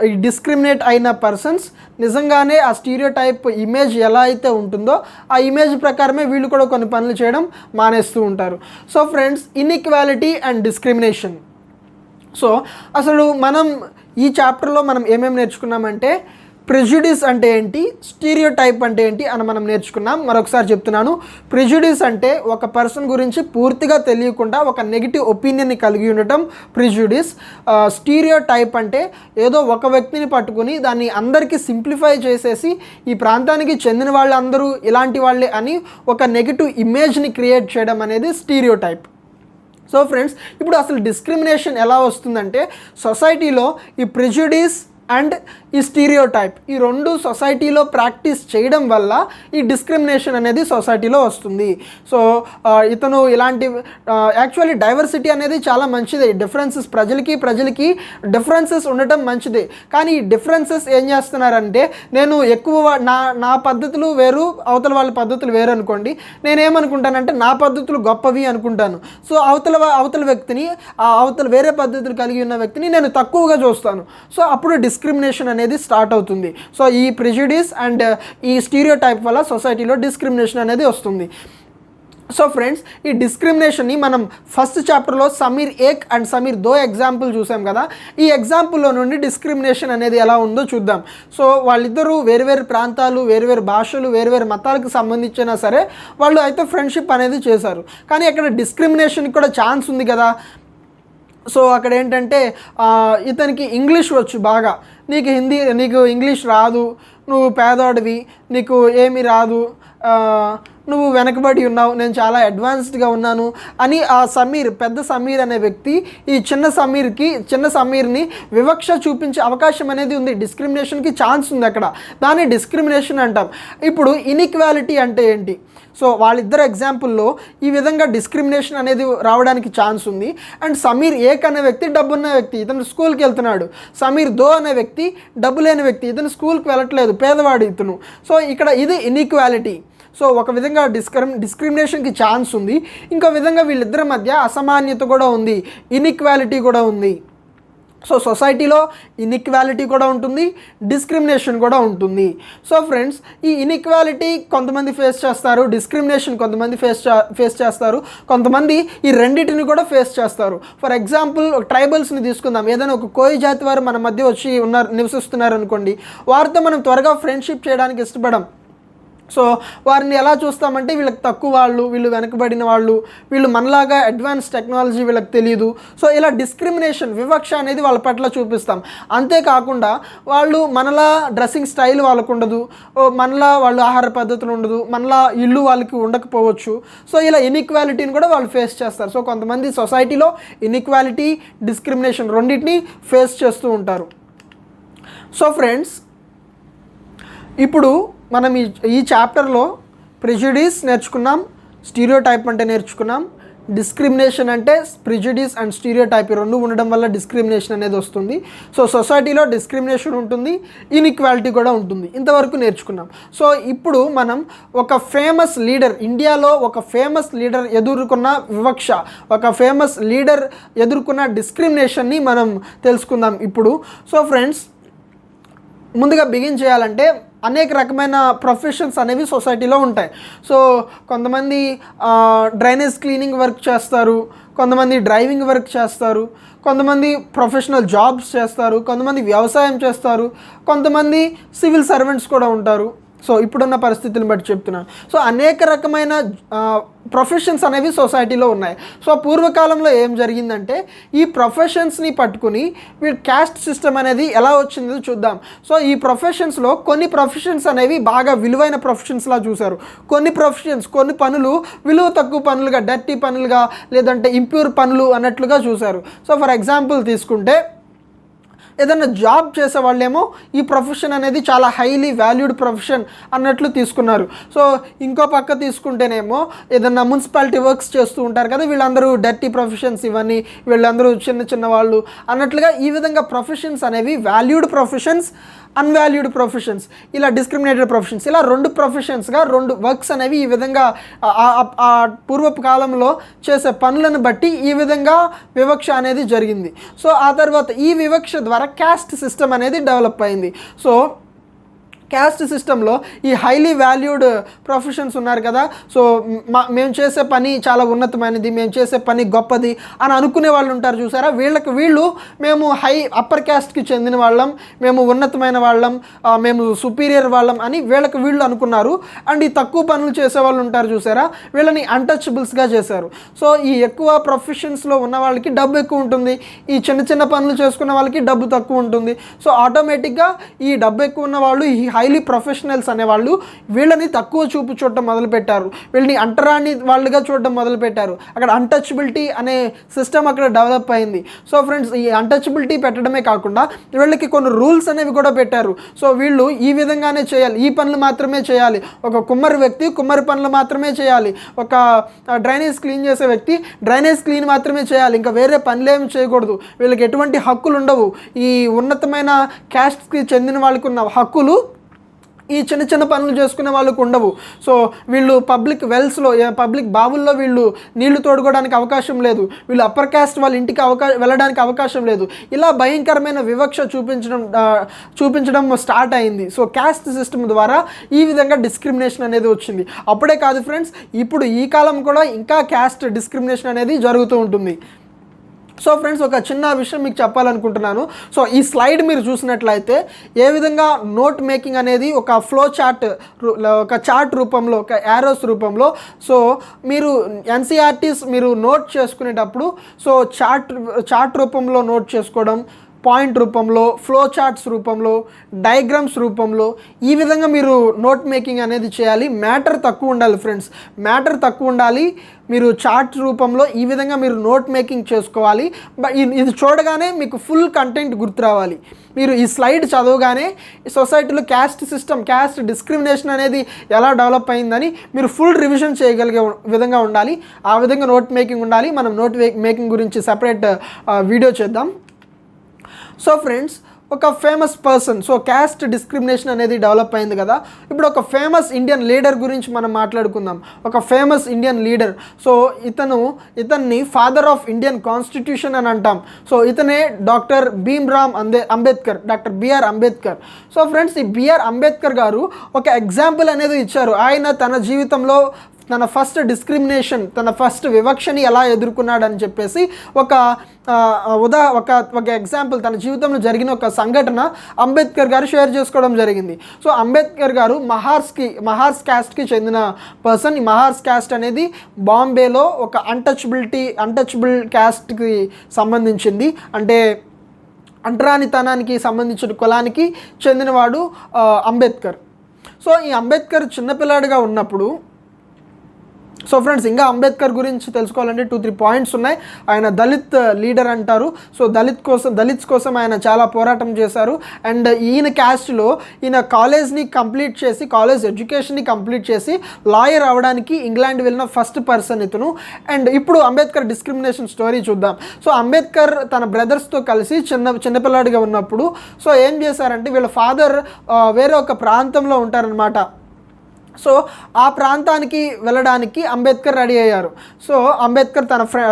ఈ డిస్క్రిమినేట్ అయిన పర్సన్స్ నిజంగానే ఆ స్టీరియో టైప్ ఇమేజ్ ఎలా అయితే ఉంటుందో ఆ ఇమేజ్ ప్రకారమే వీళ్ళు కూడా కొన్ని పనులు చేయడం మానేస్తూ ఉంటారు. So friends, inequality and discrimination. So అసలు మనం ఈ చాప్టర్లో మనం ఏమేమి నేర్చుకున్నామంటే ప్రిజుడిస్ అంటే ఏంటి, స్టీరియో టైప్ అంటే ఏంటి అని మనం నేర్చుకున్నాం. మరొకసారి చెప్తున్నాను, ప్రిజుడిస్ అంటే ఒక పర్సన్ గురించి పూర్తిగా తెలియకుండా ఒక నెగిటివ్ ఒపీనియన్ని కలిగి ఉండటం ప్రిజుడిస్. స్టీరియో టైప్ అంటే ఏదో ఒక వ్యక్తిని పట్టుకుని దాన్ని అందరికీ సింప్లిఫై చేసేసి ఈ ప్రాంతానికి చెందిన వాళ్ళందరూ ఇలాంటి వాళ్ళే అని ఒక నెగిటివ్ ఇమేజ్ని క్రియేట్ చేయడం అనేది స్టీరియో టైప్. సో ఫ్రెండ్స్, ఇప్పుడు అసలు డిస్క్రిమినేషన్ ఎలా వస్తుందంటే సొసైటీలో ఈ ప్రిజుడిస్ అండ్ ఈ స్టీరియో టైప్ ఈ రెండు సొసైటీలో ప్రాక్టీస్ చేయడం వల్ల ఈ డిస్క్రిమినేషన్ అనేది సొసైటీలో వస్తుంది. సో ఇతను ఇలాంటి యాక్చువల్లీ డైవర్సిటీ అనేది చాలా మంచిదే, ప్రజలకి డిఫరెన్సెస్ ఉండటం మంచిదే. కానీ ఈ డిఫరెన్సెస్ ఏం చేస్తున్నారంటే నేను ఎక్కువ నా పద్ధతులు వేరు, అవతల వాళ్ళ పద్ధతులు వేరు అనుకోండి, నేనేమనుకుంటానంటే నా పద్ధతులు గొప్పవి అనుకుంటాను. సో అవతల వ్యక్తిని వేరే పద్ధతులు కలిగి ఉన్న వ్యక్తిని నేను తక్కువగా చూస్తాను. సో అప్పుడు డిస్క్రిమినేషన్ అనేది స్టార్ట్ అవుతుంది. సో ఈ ప్రిజుడిస్ అండ్ ఈ స్టీరియో టైప్ వల్ల సొసైటీలో డిస్క్రిమినేషన్ అనేది వస్తుంది. సో ఫ్రెండ్స్, ఈ డిస్క్రిమినేషన్ని మనం ఫస్ట్ చాప్టర్లో సమీర్ ఏక్ అండ్ సమీర్ దో ఎగ్జాంపుల్ చూసాం కదా. ఈ ఎగ్జాంపుల్లో నుండి డిస్క్రిమినేషన్ అనేది ఎలా ఉందో చూద్దాం. సో వాళ్ళిద్దరూ వేరువేరు ప్రాంతాలు, వేరువేరు భాషలు, వేరువేరు మతాలకు సంబంధించినా సరే వాళ్ళు అయితే ఫ్రెండ్షిప్ అనేది చేశారు. కానీ అక్కడ డిస్క్రిమినేషన్కి కూడా ఛాన్స్ ఉంది కదా. సో అక్కడ ఏంటంటే ఇతనికి ఇంగ్లీష్ వచ్చు బాగా, నీకు ఇంగ్లీష్ రాదు, నువ్వు పేదవాడివి, నీకు ఏమీ రాదు, నువ్వు వెనకబడి ఉన్నావు, నేను చాలా అడ్వాన్స్డ్గా ఉన్నాను అని ఆ సమీర్, పెద్ద సమీర్ అనే వ్యక్తి ఈ చిన్న సమీర్ని వివక్ష చూపించే అవకాశం అనేది ఉంది. డిస్క్రిమినేషన్కి ఛాన్స్ ఉంది అక్కడ. దాన్ని డిస్క్రిమినేషన్ అంటాం. ఇప్పుడు ఇన్ఈక్వాలిటీ అంటే ఏంటి? సో వాళ్ళిద్దరు ఎగ్జాంపుల్లో ఈ విధంగా డిస్క్రిమినేషన్ అనేది రావడానికి ఛాన్స్ ఉంది. అండ్ సమీర్ ఏక్ అనే వ్యక్తి డబ్బున్న వ్యక్తి, ఇతను స్కూల్కి వెళ్తున్నాడు. సమీర్ దో అనే వ్యక్తి డబ్బు లేని వ్యక్తి, ఇతను స్కూల్కి వెళ్ళట్లేదు, పేదవాడు ఇతను. సో ఇక్కడ ఇది ఇన్ఈక్వాలిటీ. సో ఒక విధంగా డిస్క్రిమినేషన్కి ఛాన్స్ ఉంది, ఇంకో విధంగా వీళ్ళిద్దరి మధ్య అసమాన్యత కూడా ఉంది, ఇన్ఈక్వాలిటీ కూడా ఉంది. సో సొసైటీలో ఇన్ఈక్వాలిటీ కూడా ఉంటుంది, డిస్క్రిమినేషన్ కూడా ఉంటుంది. సో ఫ్రెండ్స్, ఈ ఇన్ఈక్వాలిటీ కొంతమంది ఫేస్ చేస్తారు, డిస్క్రిమినేషన్ కొంతమంది ఫేస్ చేస్తారు, కొంతమంది ఈ రెండింటిని కూడా ఫేస్ చేస్తారు. ఫర్ ఎగ్జాంపుల్ ట్రైబల్స్ని తీసుకుందాం. ఏదైనా ఒక కోయి జాతి వారు మన మధ్య వచ్చి నివసిస్తున్నారు అనుకోండి, వారితో మనం త్వరగా ఫ్రెండ్షిప్ చేయడానికి ఇష్టపడం. సో వారిని ఎలా చూస్తామంటే వీళ్ళకి తక్కువ వాళ్ళు, వీళ్ళు వెనకబడిన వాళ్ళు, వీళ్ళు మనలాగా అడ్వాన్స్ టెక్నాలజీ వీళ్ళకి తెలియదు. సో ఇలా డిస్క్రిమినేషన్, వివక్ష అనేది వాళ్ళ పట్ల చూపిస్తాం. అంతేకాకుండా వాళ్ళు మనలా డ్రెస్సింగ్ స్టైల్ వాళ్ళకు ఉండదు, మనలా వాళ్ళు ఆహార పద్ధతులు ఉండదు, మనలా ఇల్లు వాళ్ళకి ఉండకపోవచ్చు. సో ఇలా ఇన్ఈక్వాలిటీని కూడా వాళ్ళు ఫేస్ చేస్తారు. సో కొంతమంది సొసైటీలో ఇన్ఈక్వాలిటీ, డిస్క్రిమినేషన్ రెండింటిని ఫేస్ చేస్తూ ఉంటారు. సో ఫ్రెండ్స్, ఇప్పుడు మనం ఈ చాప్టర్లో ప్రిజుడిస్ నేర్చుకున్నాం, స్టీరియోటైప్ అంటే నేర్చుకున్నాం. డిస్క్రిమినేషన్ అంటే ప్రిజుడిస్ అండ్ స్టీరియోటైప్ రెండు ఉండడం వల్ల డిస్క్రిమినేషన్ అనేది వస్తుంది. సో సొసైటీలో డిస్క్రిమినేషన్ ఉంటుంది, ఇన్ఈక్వాలిటీ కూడా ఉంటుంది. ఇంతవరకు నేర్చుకున్నాం. సో ఇప్పుడు మనం ఒక ఫేమస్ లీడర్, ఇండియాలో ఒక ఫేమస్ లీడర్ ఎదుర్కొన్న వివక్ష, ఒక ఫేమస్ లీడర్ ఎదుర్కొన్న డిస్క్రిమినేషన్ని మనం తెలుసుకుందాం ఇప్పుడు. సో ఫ్రెండ్స్, ముందుగా బిగిన్ చేయాలంటే అనేక రకమైన ప్రొఫెషన్స్ అనేవి సొసైటీలో ఉంటాయి. సో కొంతమంది డ్రైనేజ్ క్లీనింగ్ వర్క్ చేస్తారు, కొంతమంది డ్రైవింగ్ వర్క్ చేస్తారు, కొంతమంది ప్రొఫెషనల్ జాబ్స్ చేస్తారు, కొంతమంది వ్యవసాయం చేస్తారు, కొంతమంది సివిల్ సర్వెంట్స్ కూడా ఉంటారు. సో ఇప్పుడున్న పరిస్థితులను బట్టి చెప్తున్నాను. సో అనేక రకమైన ప్రొఫెషన్స్ అనేవి సొసైటీలో ఉన్నాయి. సో పూర్వకాలంలో ఏం జరిగిందంటే ఈ ప్రొఫెషన్స్ని పట్టుకుని వీళ్ళు క్యాస్ట్ సిస్టమ్ అనేది ఎలా వచ్చిందో చూద్దాం. సో ఈ ప్రొఫెషన్స్లో కొన్ని ప్రొఫెషన్స్ అనేవి బాగా విలువైన ప్రొఫెషన్స్లా చూశారు. కొన్ని పనులు విలువ తక్కువ పనులుగా, డర్టీ పనులుగా, లేదంటే ఇంప్యూర్ పనులు అన్నట్లుగా చూశారు. సో ఫర్ ఎగ్జాంపుల్ తీసుకుంటే ఏదైనా జాబ్ చేసే వాళ్ళేమో ఈ ప్రొఫెషన్ అనేది చాలా హైలీ వాల్యూడ్ ప్రొఫెషన్ అన్నట్లు తీసుకున్నారు. సో ఇంకో పక్క తీసుకుంటేనేమో ఏదన్నా మున్సిపాలిటీ వర్క్స్ చేస్తూ ఉంటారు కదా, వీళ్ళందరూ డర్టీ ప్రొఫెషన్స్, ఇవన్నీ వీళ్ళందరూ చిన్న వాళ్ళు అన్నట్లుగా ఈ విధంగా ప్రొఫెషన్స్ అనేవి వాల్యూడ్ ప్రొఫెషన్స్, అన్వాల్యూడ్ ప్రొఫెషన్స్, ఇలా డిస్క్రిమినేటెడ్ ప్రొఫెషన్స్, ఇలా రెండు ప్రొఫెషన్స్గా రెండు వర్క్స్ అనేవి ఈ విధంగా ఆ పూర్వపు కాలంలో చేసే పనులను బట్టి ఈ విధంగా వివక్ష అనేది జరిగింది. సో ఆ తర్వాత ఈ వివక్ష ద్వారా క్యాస్ట్ సిస్టమ్ అనేది డెవలప్ అయింది. సో క్యాస్ట్ సిస్టంలో ఈ హైలీ వాల్యూడ్ ప్రొఫెషన్స్ ఉన్నారు కదా, సో మేము చేసే పని చాలా ఉన్నతమైనది, మేము చేసే పని గొప్పది అని అనుకునే వాళ్ళు ఉంటారు చూసారా, వీళ్ళు మేము అప్పర్ క్యాస్ట్కి చెందిన వాళ్ళం, మేము ఉన్నతమైన వాళ్ళం, మేము సుపీరియర్ వాళ్ళం అని వీళ్ళు అనుకున్నారు. అండ్ ఈ తక్కువ పనులు చేసే వాళ్ళు ఉంటారు చూసారా, వీళ్ళని అన్టచబుల్స్గా చేశారు. సో ఈ ఎక్కువ ప్రొఫెషన్స్లో ఉన్న వాళ్ళకి డబ్బు ఎక్కువ ఉంటుంది, ఈ చిన్న పనులు చేసుకున్న వాళ్ళకి డబ్బు తక్కువ ఉంటుంది. సో ఆటోమేటిక్గా ఈ డబ్బు ఎక్కువ ఉన్న వాళ్ళు, ఈ హైలీ ప్రొఫెషనల్స్ అనేవాళ్ళు వీళ్ళని తక్కువ చూపు చూడటం మొదలుపెట్టారు, వీళ్ళని అంటరాని వాళ్ళుగా చూడటం మొదలుపెట్టారు. అక్కడ అన్టచబిలిటీ అనే సిస్టమ్ అక్కడ డెవలప్ అయింది. సో ఫ్రెండ్స్, ఈ అన్టచబిలిటీ పెట్టడమే కాకుండా వీళ్ళకి కొన్ని రూల్స్ అనేవి కూడా పెట్టారు. సో వీళ్ళు ఈ విధంగానే చేయాలి, ఈ పనులు మాత్రమే చేయాలి, ఒక కుమ్మరి వ్యక్తి కుమ్మరి పనులు మాత్రమే చేయాలి, ఒక డ్రైనేజ్ క్లీన్ చేసే వ్యక్తి డ్రైనేజ్ క్లీన్ మాత్రమే చేయాలి, ఇంకా వేరే పనులేమి చేయకూడదు, వీళ్ళకి ఎటువంటి హక్కులు ఉండవు. ఈ ఉన్నతమైన క్యాస్ట్కి చెందిన వాళ్ళకు ఉన్న హక్కులు ఈ చిన్న చిన్న పనులు చేసుకునే వాళ్ళకు ఉండవు. సో వీళ్ళు పబ్లిక్ వెల్స్లో, పబ్లిక్ బావుల్లో వీళ్ళు నీళ్లు తోడుకోవడానికి అవకాశం లేదు, వీళ్ళు అప్పర్ క్యాస్ట్ వాళ్ళ ఇంటికి వెళ్ళడానికి అవకాశం లేదు. ఇలా భయంకరమైన వివక్ష చూపించడం స్టార్ట్ అయింది. సో క్యాస్ట్ సిస్టమ్ ద్వారా ఈ విధంగా డిస్క్రిమినేషన్ అనేది వచ్చింది. అప్పుడే కాదు ఫ్రెండ్స్, ఇప్పుడు ఈ కాలం కూడా ఇంకా క్యాస్ట్ డిస్క్రిమినేషన్ అనేది జరుగుతూ ఉంటుంది. సో ఫ్రెండ్స్, ఒక చిన్న విషయం మీకు చెప్పాలనుకుంటున్నాను. సో ఈ స్లైడ్ మీరు చూసినట్లయితే ఏ విధంగా నోట్ మేకింగ్ అనేది ఒక ఫ్లో చార్ట్, ఒక చార్ట్ రూపంలో, ఒక యారోస్ రూపంలో, సో మీరు ఎన్సీఆర్టీస్ మీరు నోట్ చేసుకునేటప్పుడు సో చార్ట్ రూపంలో నోట్ చేసుకోవడం, పాయింట్ రూపంలో, ఫ్లో చార్ట్స్ రూపంలో, డయాగ్రామ్స్ రూపంలో, ఈ విధంగా మీరు నోట్ మేకింగ్ అనేది చేయాలి. మ్యాటర్ తక్కువ ఉండాలి ఫ్రెండ్స్, మ్యాటర్ తక్కువ ఉండాలి. మీరు చార్ట్ రూపంలో ఈ విధంగా మీరు నోట్ మేకింగ్ చేసుకోవాలి. ఇది చూడగానే మీకు ఫుల్ కంటెంట్ గుర్తు రావాలి. మీరు ఈ స్లైడ్ చదవగానే సొసైటీలో క్యాస్ట్ సిస్టమ్, క్యాస్ట్ డిస్క్రిమినేషన్ అనేది ఎలా డెవలప్ అయిందని మీరు ఫుల్ రివిజన్ చేయగలిగే విధంగా ఉండాలి. ఆ విధంగా నోట్ మేకింగ్ ఉండాలి. మనం నోట్ మేకింగ్ గురించి సపరేట్ వీడియో చేద్దాం. సో ఫ్రెండ్స్, ఒక famous person, so caste discrimination అనేది డెవలప్ అయింది కదా, ఇప్పుడు ఒక ఫేమస్ ఇండియన్ లీడర్ గురించి మనం మాట్లాడుకుందాం. ఒక ఫేమస్ ఇండియన్ లీడర్, సో ఇతన్ని ఫాదర్ ఆఫ్ ఇండియన్ కాన్స్టిట్యూషన్ అని అంటాం. సో ఇతనే doctor Bhimrao Ambedkar, doctor BR Ambedkar. So friends, ఈ బిఆర్ అంబేద్కర్ గారు ఒక ఎగ్జాంపుల్ అనేది ఇచ్చారు. ఆయన తన జీవితంలో తన ఫస్ట్ డిస్క్రిమినేషన్, తన ఫస్ట్ వివక్షని ఎలా ఎదుర్కొన్నాడని చెప్పేసి ఒక ఎగ్జాంపుల్, తన జీవితంలో జరిగిన ఒక సంఘటన అంబేద్కర్ గారు షేర్ చేసుకోవడం జరిగింది. సో అంబేద్కర్ గారు మహార్స్ క్యాస్ట్కి చెందిన పర్సన్. ఈ మహార్స్ క్యాస్ట్ అనేది బాంబేలో ఒక అన్టచబుల్ క్యాస్ట్కి సంబంధించింది, అంటే అంటరానితనానికి సంబంధించిన కులానికి చెందినవాడు అంబేద్కర్. సో ఈ అంబేద్కర్ చిన్నపిల్లాడిగా ఉన్నప్పుడు, సో ఫ్రెండ్స్, ఇంకా అంబేద్కర్ గురించి తెలుసుకోవాలంటే 2-3 పాయింట్స్ ఉన్నాయి. ఆయన దళిత్ లీడర్ అంటారు. సో దళిత్స్ కోసం ఆయన చాలా పోరాటం చేశారు. అండ్ ఈయన క్యాస్ట్లో ఈయన కాలేజ్ ఎడ్యుకేషన్ని కంప్లీట్ చేసి లాయర్ అవ్వడానికి ఇంగ్లాండ్ వెళ్ళిన ఫస్ట్ పర్సన్ ఇతను. అండ్ ఇప్పుడు అంబేద్కర్ డిస్క్రిమినేషన్ స్టోరీ చూద్దాం. సో అంబేద్కర్ తన బ్రదర్స్తో కలిసి చిన్నపిల్లాడిగా ఉన్నప్పుడు సో ఏం చేశారంటే, వీళ్ళ ఫాదర్ వేరే ఒక ప్రాంతంలో ఉంటారనమాట. సో ఆ ప్రాంతానికి వెళ్ళడానికి అంబేద్కర్ రెడీ అయ్యారు. సో అంబేద్కర్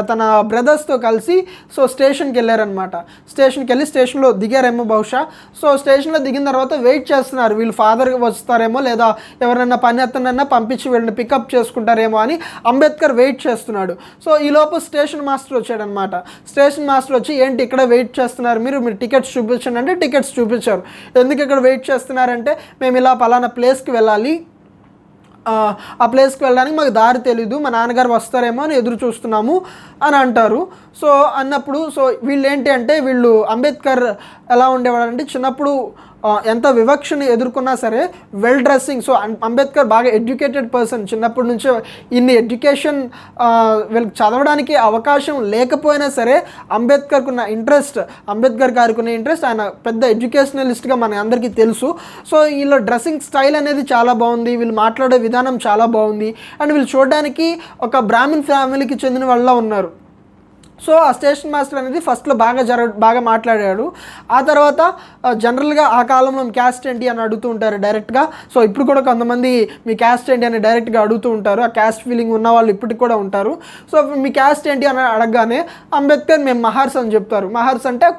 తన బ్రదర్స్తో కలిసి సో స్టేషన్కి వెళ్ళారనమాట. స్టేషన్కి వెళ్ళి స్టేషన్లో దిగారేమో బహుశా. సో స్టేషన్లో దిగిన తర్వాత వెయిట్ చేస్తున్నారు, వీళ్ళు ఫాదర్ వస్తారేమో లేదా ఎవరైనా పని అతనన్నా పంపించి వీళ్ళని పికప్ చేసుకుంటారేమో అని అంబేద్కర్ వెయిట్ చేస్తున్నాడు. సో ఈలోపు స్టేషన్ మాస్టర్ వచ్చాడనమాట. స్టేషన్ మాస్టర్ వచ్చి, ఏంటి ఇక్కడ వెయిట్ చేస్తున్నారు మీరు టికెట్స్ చూపించండి అంటే టికెట్స్ చూపించారు. ఎందుకు ఇక్కడ వెయిట్ చేస్తున్నారంటే, మేము ఇలా పలానా ప్లేస్కి వెళ్ళాలి, ఆ ప్లేస్కి వెళ్ళడానికి మాకు దారి తెలీదు, మా నాన్నగారు వస్తారేమో అని ఎదురు చూస్తున్నాము అని అంటారు. సో అన్నప్పుడు సో వీళ్ళు ఏంటి అంటే, వీళ్ళు అంబేద్కర్ ఎలా ఉండేవాడంటే, చిన్నప్పుడు ఎంత వివక్షని ఎదుర్కొన్నా సరే వెల్ డ్రెస్సింగ్. సో అంబేద్కర్ బాగా ఎడ్యుకేటెడ్ పర్సన్. చిన్నప్పటి నుంచే ఇన్ని ఎడ్యుకేషన్ వీళ్ళకి చదవడానికి అవకాశం లేకపోయినా సరే అంబేద్కర్ గారికి ఉన్న ఇంట్రెస్ట్, ఆయన పెద్ద ఎడ్యుకేషనలిస్ట్గా మన అందరికీ తెలుసు. సో వీళ్ళ డ్రెస్సింగ్ స్టైల్ అనేది చాలా బాగుంది, వీళ్ళు మాట్లాడే విధానం చాలా బాగుంది. అండ్ వీళ్ళు చూడడానికి ఒక బ్రాహ్మిన్ ఫ్యామిలీకి చెందిన వాళ్ళ ఉన్నారు. సో ఆ స్టేషన్ మాస్టర్ అనేది ఫస్ట్లో బాగా మాట్లాడాడు. ఆ తర్వాత జనరల్గా ఆ కాలంలో మీ క్యాస్ట్ ఏంటి అని అడుగుతూ ఉంటారు డైరెక్ట్గా. సో ఇప్పుడు కూడా కొంతమంది మీ క్యాస్ట్ ఏంటి అని డైరెక్ట్గా అడుగుతూ ఉంటారు. ఆ క్యాస్ట్ ఫీలింగ్ ఉన్న వాళ్ళు ఇప్పటికి కూడా ఉంటారు. సో మీ క్యాస్ట్ ఏంటి అని అడగగానే అంబేద్కర్ మేము మహార్స్ అని చెప్తారు. మహార్స్ అంటే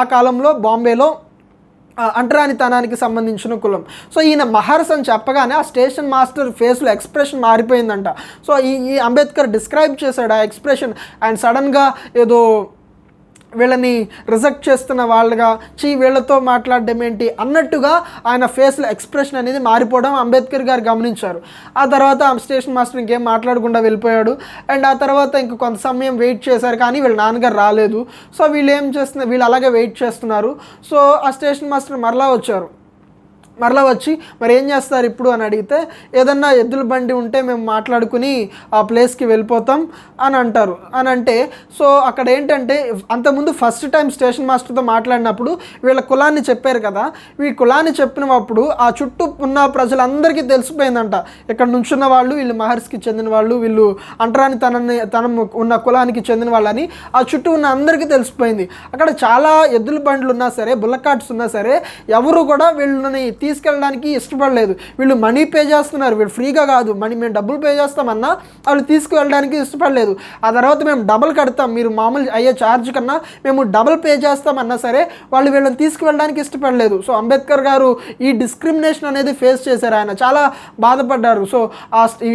ఆ కాలంలో బాంబేలో అంటరానితనానికి సంబంధించిన కులం. సో ఈయన మహార్స్ అని చెప్పగానే ఆ స్టేషన్ మాస్టర్ ఫేస్లో ఎక్స్ప్రెషన్ మారిపోయిందంట. సో ఈ అంబేద్కర్ డిస్క్రైబ్ చేశాడు ఆ ఎక్స్ప్రెషన్. అండ్ సడన్గా ఏదో వీళ్ళని రిజెక్ట్ చేస్తున్న వాళ్ళగా, వీళ్ళతో మాట్లాడడం ఏంటి అన్నట్టుగా ఆయన ఫేస్లో ఎక్స్ప్రెషన్ అనేది మారిపోవడం అంబేద్కర్ గారు గమనించారు. ఆ తర్వాత ఆ స్టేషన్ మాస్టర్ ఇంకేం మాట్లాడకుండా వెళ్ళిపోయాడు. అండ్ ఆ తర్వాత ఇంక కొంత సమయం వెయిట్ చేశారు, కానీ వీళ్ళ నాన్నగారు రాలేదు. సో వీళ్ళు అలాగే వెయిట్ చేస్తున్నారు. సో ఆ స్టేషన్ మాస్టర్ మరలా వచ్చి మరి ఏం చేస్తారు ఇప్పుడు అని అడిగితే, ఏదన్నా ఎద్దుల బండి ఉంటే మేము మాట్లాడుకుని ఆ ప్లేస్కి వెళ్ళిపోతాం అని అంటారు. అని అంటే సో అక్కడ ఏంటంటే, అంతకుముందు ఫస్ట్ టైం స్టేషన్ మాస్టర్తో మాట్లాడినప్పుడు వీళ్ళ కులాన్ని చెప్పారు కదా, ఈ కులాన్ని చెప్పినప్పుడు ఆ చుట్టూ ఉన్న ప్రజలందరికీ తెలిసిపోయిందంట, ఇక్కడ నుంచున్న వాళ్ళు వీళ్ళు మహర్స్కి చెందిన వాళ్ళు, వీళ్ళు తనం ఉన్న కులానికి చెందిన వాళ్ళని ఆ చుట్టూ ఉన్న అందరికీ తెలిసిపోయింది. అక్కడ చాలా ఎద్దుల బండ్లు ఉన్నా సరే, బుల్లకాట్స్ ఉన్నా సరే, ఎవరు కూడా వీళ్ళని తీసుకెళ్ళడానికి ఇష్టపడలేదు. వీళ్ళు మనీ పే చేస్తున్నారు, వీళ్ళు ఫ్రీగా కాదు, మేము డబ్బులు పే చేస్తామన్నా వాళ్ళు తీసుకువెళ్ళడానికి ఇష్టపడలేదు. ఆ తర్వాత మేము డబల్ కడతాం, మీరు మామూలు అయ్యే ఛార్జ్ కన్నా మేము డబల్ పే చేస్తామన్నా సరే వాళ్ళు వీళ్ళని తీసుకువెళ్ళడానికి ఇష్టపడలేదు. సో అంబేద్కర్ గారు ఈ డిస్క్రిమినేషన్ అనేది ఫేస్ చేశారు. ఆయన చాలా బాధపడ్డారు. సో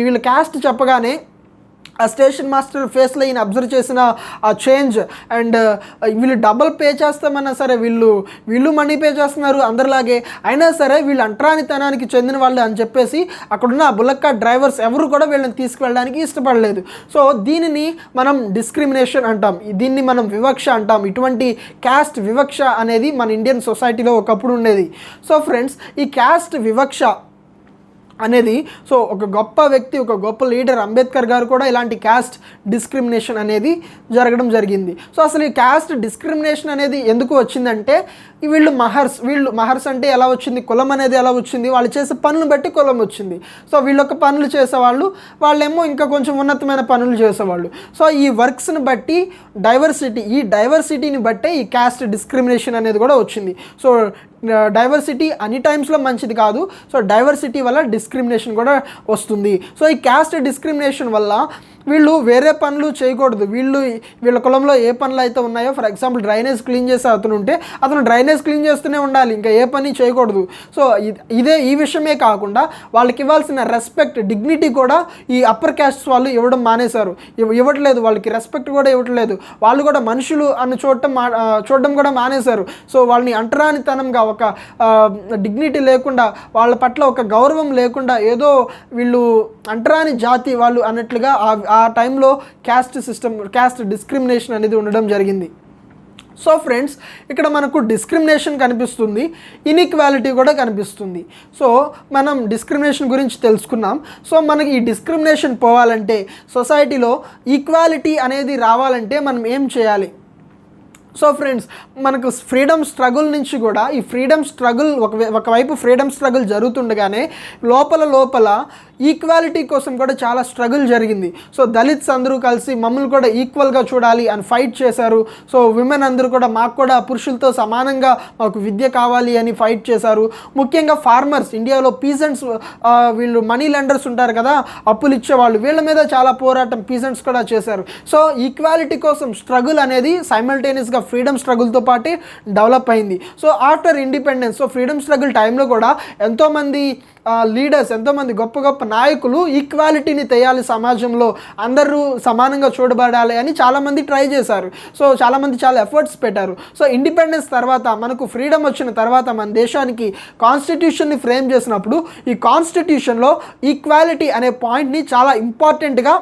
వీళ్ళ క్యాస్ట్ చెప్పగానే ఆ స్టేషన్ మాస్టర్ ఫేస్లో ఈయన అబ్జర్వ్ చేసిన ఆ చేంజ్ అండ్ వీళ్ళు డబల్ పే చేస్తామన్నా సరే వీళ్ళు మనీ పే చేస్తున్నారు అందరిలాగే, అయినా సరే వీళ్ళు అంటరానితనానికి చెందిన వాళ్ళు అని చెప్పేసి అక్కడున్న బుల్లక్ కార్ట్ డ్రైవర్స్ ఎవరు కూడా వీళ్ళని తీసుకువెళ్ళడానికి ఇష్టపడలేదు. సో దీనిని మనం డిస్క్రిమినేషన్ అంటాం, దీన్ని మనం వివక్ష అంటాం. ఇటువంటి క్యాస్ట్ వివక్ష అనేది మన ఇండియన్ సొసైటీలో ఒకప్పుడు ఉండేది. సో ఫ్రెండ్స్, ఈ క్యాస్ట్ వివక్ష అనేది సో ఒక గొప్ప వ్యక్తి, ఒక గొప్ప లీడర్ అంబేద్కర్ గారు కూడా ఇలాంటి క్యాస్ట్ డిస్క్రిమినేషన్ అనేది జరగడం జరిగింది. సో అసలు ఈ క్యాస్ట్ డిస్క్రిమినేషన్ అనేది ఎందుకు వచ్చిందంటే వీళ్ళు మహర్స్ అంటే ఎలా వచ్చింది, కులం అనేది ఎలా వచ్చింది, వాళ్ళు చేసే పనులను బట్టి కులం వచ్చింది. సో వీళ్ళొక పనులు చేసేవాళ్ళు, వాళ్ళేమో ఇంకా కొంచెం ఉన్నతమైన పనులు చేసేవాళ్ళు. సో ఈ వర్క్స్ని బట్టి ఈ డైవర్సిటీని బట్టే ఈ క్యాస్ట్ డిస్క్రిమినేషన్ అనేది కూడా వచ్చింది. సో డైవర్సిటీ అన్ని టైమ్స్లో మంచిది కాదు. సో డైవర్సిటీ వల్ల డిస్క్రిమినేషన్ కూడా వస్తుంది. సో ఈ క్యాస్ట్ డిస్క్రిమినేషన్ వల్ల వీళ్ళు వేరే పనులు చేయకూడదు. వీళ్ళ కులంలో ఏ పనులు అయితే ఉన్నాయో, ఫర్ ఎగ్జాంపుల్ డ్రైనేజ్ క్లీన్ చేసే అతను ఉంటే అతను డ్రైనేజ్ క్లీన్ చేస్తూనే ఉండాలి, ఇంకా ఏ పని చేయకూడదు. సో ఈ విషయమే కాకుండా వాళ్ళకి ఇవ్వాల్సిన రెస్పెక్ట్, డిగ్నిటీ కూడా ఈ అప్పర్ క్యాస్ట్ వాళ్ళు ఇవ్వడం మానేశారు, ఇవ్వట్లేదు. వాళ్ళకి రెస్పెక్ట్ కూడా ఇవ్వట్లేదు. వాళ్ళు కూడా మనుషులు అని చూడడం కూడా మానేశారు. సో వాళ్ళని అంటరానితనంగా, ఒక డిగ్నిటీ లేకుండా, వాళ్ళ పట్ల ఒక గౌరవం లేకుండా, ఏదో వీళ్ళు అంటరాని జాతి వాళ్ళు అన్నట్లుగా ఆ టైంలో క్యాస్ట్ డిస్క్రిమినేషన్ అనేది ఉండడం జరిగింది. సో ఫ్రెండ్స్, ఇక్కడ మనకు డిస్క్రిమినేషన్ కనిపిస్తుంది, ఇన్ఈక్వాలిటీ కూడా కనిపిస్తుంది. సో మనం డిస్క్రిమినేషన్ గురించి తెలుసుకున్నాం. సో మనకి ఈ డిస్క్రిమినేషన్ పోవాలంటే, సొసైటీలో ఈక్వాలిటీ అనేది రావాలంటే మనం ఏం చేయాలి? సో ఫ్రెండ్స్, మనకు ఫ్రీడమ్ స్ట్రగుల్ నుంచి కూడా ఈ ఫ్రీడమ్ స్ట్రగుల్ ఒకవైపు ఫ్రీడమ్ స్ట్రగుల్ జరుగుతుండగానే లోపల ఈక్వాలిటీ కోసం కూడా చాలా స్ట్రగుల్ జరిగింది. సో దళిత్స్ అందరూ కలిసి మమ్మల్ని కూడా ఈక్వల్గా చూడాలి అని ఫైట్ చేశారు. సో విమెన్ అందరూ కూడా మాకు కూడా పురుషులతో సమానంగా మాకు విద్య కావాలి అని ఫైట్ చేశారు. ముఖ్యంగా ఫార్మర్స్, ఇండియాలో పీజెంట్స్, వీళ్ళు మనీ లెండర్స్ ఉంటారు కదా, అప్పులు ఇచ్చేవాళ్ళు, వీళ్ళ మీద చాలా పోరాటం పీజెంట్స్ కూడా చేశారు. సో ఈక్వాలిటీ కోసం స్ట్రగుల్ అనేది సైమల్టేనియస్గా ఫ్రీడమ్ స్ట్రగుల్తో పాటు డెవలప్ అయింది. So after independence, so freedom struggle టైంలో కూడా ఎంతోమంది లీడర్స్, ఎంతోమంది గొప్ప గొప్ప నాయకులు ఈక్వాలిటీని తెయాలి, సమాజంలో అందరూ సమానంగా చూడబడాలి అని చాలామంది ట్రై చేశారు. సో చాలామంది చాలా ఎఫర్ట్స్ పెట్టారు. సో ఇండిపెండెన్స్ తర్వాత, మనకు ఫ్రీడమ్ వచ్చిన తర్వాత మన దేశానికి కాన్స్టిట్యూషన్ని ఫ్రేమ్ చేసినప్పుడు ఈ కాన్స్టిట్యూషన్లో ఈక్వాలిటీ అనే పాయింట్ని చాలా ఇంపార్టెంట్గా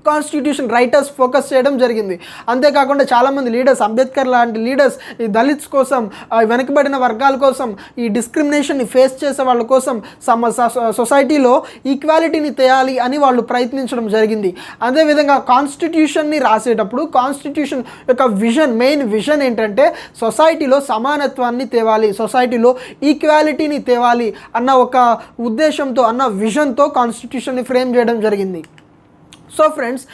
కాన్స్టిట్యూషన్ రైటర్స్ ఫోకస్ చేయడం జరిగింది. అంతేకాకుండా చాలామంది లీడర్స్, అంబేద్కర్ లాంటి లీడర్స్ ఈ దళిత్స్ కోసం, వెనుకబడిన వర్గాల కోసం, ఈ డిస్క్రిమినేషన్ని ఫేస్ చేసే వాళ్ళ కోసం సొసైటీలో ఈక్వాలిటీని తేయాలి అని వాళ్ళు ప్రయత్నించడం జరిగింది. అదేవిధంగా కాన్స్టిట్యూషన్ని రాసేటప్పుడు కాన్స్టిట్యూషన్ యొక్క మెయిన్ విజన్ ఏంటంటే సొసైటీలో సమానత్వాన్ని తేవాలి, సొసైటీలో ఈక్వాలిటీని తేవాలి అన్న ఒక ఉద్దేశంతో, అన్న విజన్తో కాన్స్టిట్యూషన్ని ఫ్రేమ్ చేయడం జరిగింది. సో ఫ్రెండ్స్,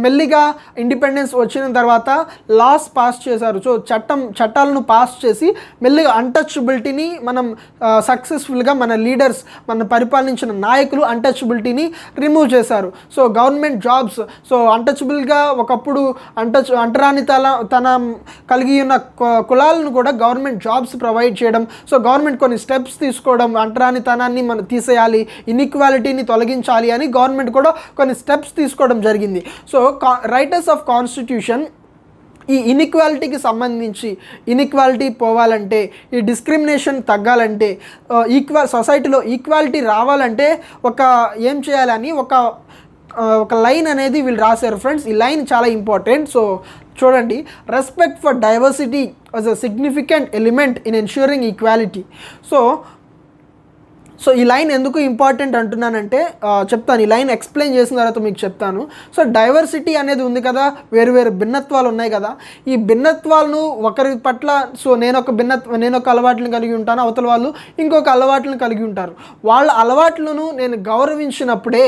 మెల్లిగా ఇండిపెండెన్స్ వచ్చిన తర్వాత లాస్ పాస్ చేశారు. సో చట్టాలను పాస్ చేసి మెల్లిగా అన్టచబిలిటీని మనం సక్సెస్ఫుల్గా మన లీడర్స్, మన పరిపాలించిన నాయకులు అన్టచబిలిటీని రిమూవ్ చేశారు. సో గవర్నమెంట్ జాబ్స్, సో అన్టచబుల్గా ఒకప్పుడు అంటరానితనం కలిగి ఉన్న కులాలను కూడా గవర్నమెంట్ జాబ్స్ ప్రొవైడ్ చేయడం. సో గవర్నమెంట్ కొన్ని స్టెప్స్ తీసుకోవడం, అంటరానితనాన్ని మనం తీసేయాలి, ఇన్ఈక్వాలిటీని తొలగించాలి అని గవర్నమెంట్ కూడా కొన్ని స్టెప్స్ తీసుకోవడం జరిగింది. సో రైటర్స్ ఆఫ్ కాన్స్టిట్యూషన్ ఈ ఇన్ఈక్వాలిటీకి సంబంధించి, ఇన్ఈక్వాలిటీ పోవాలంటే, ఈ డిస్క్రిమినేషన్ తగ్గాలంటే, సొసైటీలో ఈక్వాలిటీ రావాలంటే ఏం చేయాలని ఒక లైన్ అనేది వీళ్ళు రాశారు ఫ్రెండ్స్. ఈ లైన్ చాలా ఇంపార్టెంట్. సో చూడండి, respect for diversity was a significant element in ensuring equality. So ఈ లైన్ ఎందుకు ఇంపార్టెంట్ అంటున్నానంటే చెప్తాను. ఈ లైన్ ఎక్స్ప్లెయిన్ చేసిన తర్వాత మీకు చెప్తాను. సో డైవర్సిటీ అనేది ఉంది కదా, వేరు భిన్నత్వాలు ఉన్నాయి కదా, ఈ భిన్నత్వాలను ఒకరి పట్ల, సో నేను ఒక అలవాట్లను కలిగి ఉంటాను, అవతల వాళ్ళు ఇంకొక అలవాట్లను కలిగి ఉంటారు. వాళ్ళ అలవాట్లను నేను గౌరవించినప్పుడే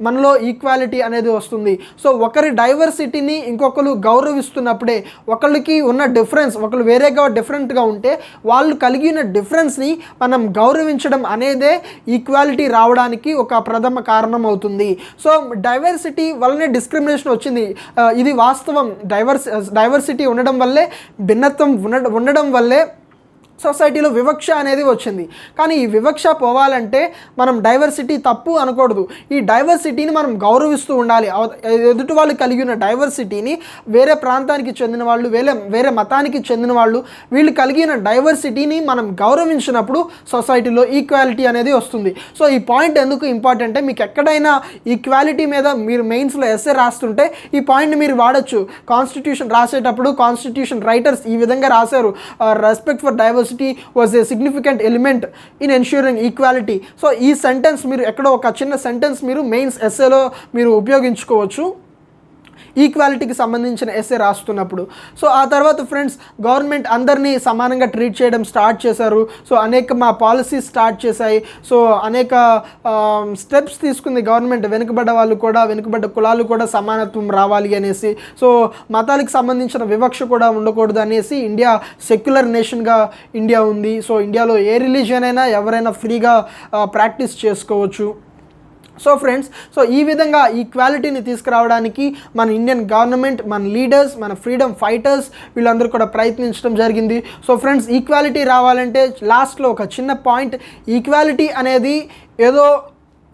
మనలో ఈక్వాలిటీ అనేది వస్తుంది. సో ఒకరి డైవర్సిటీని ఇంకొకరు గౌరవిస్తున్నప్పుడే, ఒకళ్ళకి ఉన్న డిఫరెన్స్, ఒకళ్ళు వేరేగా డిఫరెంట్గా ఉంటే వాళ్ళు కలిగిన డిఫరెన్స్ని మనం గౌరవించడం అనేదే ఈక్వాలిటీ రావడానికి ఒక ప్రథమ కారణం అవుతుంది. సో డైవర్సిటీ వల్లనే డిస్క్రిమినేషన్ వచ్చింది. ఇది వాస్తవం. డైవర్సిటీ ఉండడం వల్లే, భిన్నత్వం ఉండడం వల్లే సొసైటీలో వివక్ష అనేది వచ్చింది. కానీ ఈ వివక్ష పోవాలంటే మనం డైవర్సిటీ తప్పు అనకూడదు. ఈ డైవర్సిటీని మనం గౌరవిస్తూ ఉండాలి. ఎదుటి వాళ్ళు కలిగి ఉన్న డైవర్సిటీని, వేరే ప్రాంతానికి చెందిన వాళ్ళు, వేరే మతానికి చెందిన వాళ్ళు, వీళ్ళు కలిగిన డైవర్సిటీని మనం గౌరవించినప్పుడు సొసైటీలో ఈక్వాలిటీ అనేది వస్తుంది. సో ఈ పాయింట్ ఎందుకు ఇంపార్టెంట్ అంటే, మీకు ఎక్కడైనా ఈక్వాలిటీ మీద మీరు మెయిన్స్లో ఎస్ఏ రాస్తుంటే ఈ పాయింట్ని మీరు వాడచ్చు. కాన్స్టిట్యూషన్ రాసేటప్పుడు కాన్స్టిట్యూషన్ రైటర్స్ ఈ విధంగా రాశారు, respect for diversity was a significant element in ensuring equality. So ఈ సెంటెన్స్ మీరు ఎక్కడో ఒక చిన్న సెంటెన్స్ మీరు మెయిన్స్ ఎస్ఏలో మీరు ఉపయోగించుకోవచ్చు ఈక్వాలిటీకి సంబంధించిన ఎస్ఏ రాస్తున్నప్పుడు. సో ఆ తర్వాత ఫ్రెండ్స్, గవర్నమెంట్ అందరినీ సమానంగా ట్రీట్ చేయడం స్టార్ట్ చేశారు. సో అనేక పాలసీస్ స్టార్ట్ చేశాయి. సో అనేక స్టెప్స్ తీసుకుంది గవర్నమెంట్. వెనుకబడ్డ వాళ్ళు కూడా, వెనుకబడ్డ కులాలు కూడా సమానత్వం రావాలి అనేసి, సో మతాలకు సంబంధించిన వివక్ష కూడా ఉండకూడదు అనేసి ఇండియా సెక్యులర్ నేషన్గా ఇండియా ఉంది. సో ఇండియాలో ఏ రిలీజియన్ అయినా ఎవరైనా ఫ్రీగా ప్రాక్టీస్ చేసుకోవచ్చు. సో ఫ్రెండ్స్, సో ఈ విధంగా ఈక్వాలిటీని తీసుకురావడానికి మన ఇండియన్ గవర్నమెంట్, మన లీడర్స్, మన ఫ్రీడమ్ ఫైటర్స్ వీళ్ళందరూ కూడా ప్రయత్నించడం జరిగింది. సో ఫ్రెండ్స్, ఈక్వాలిటీ రావాలంటే లాస్ట్లో ఒక చిన్న పాయింట్, ఈక్వాలిటీ అనేది ఏదో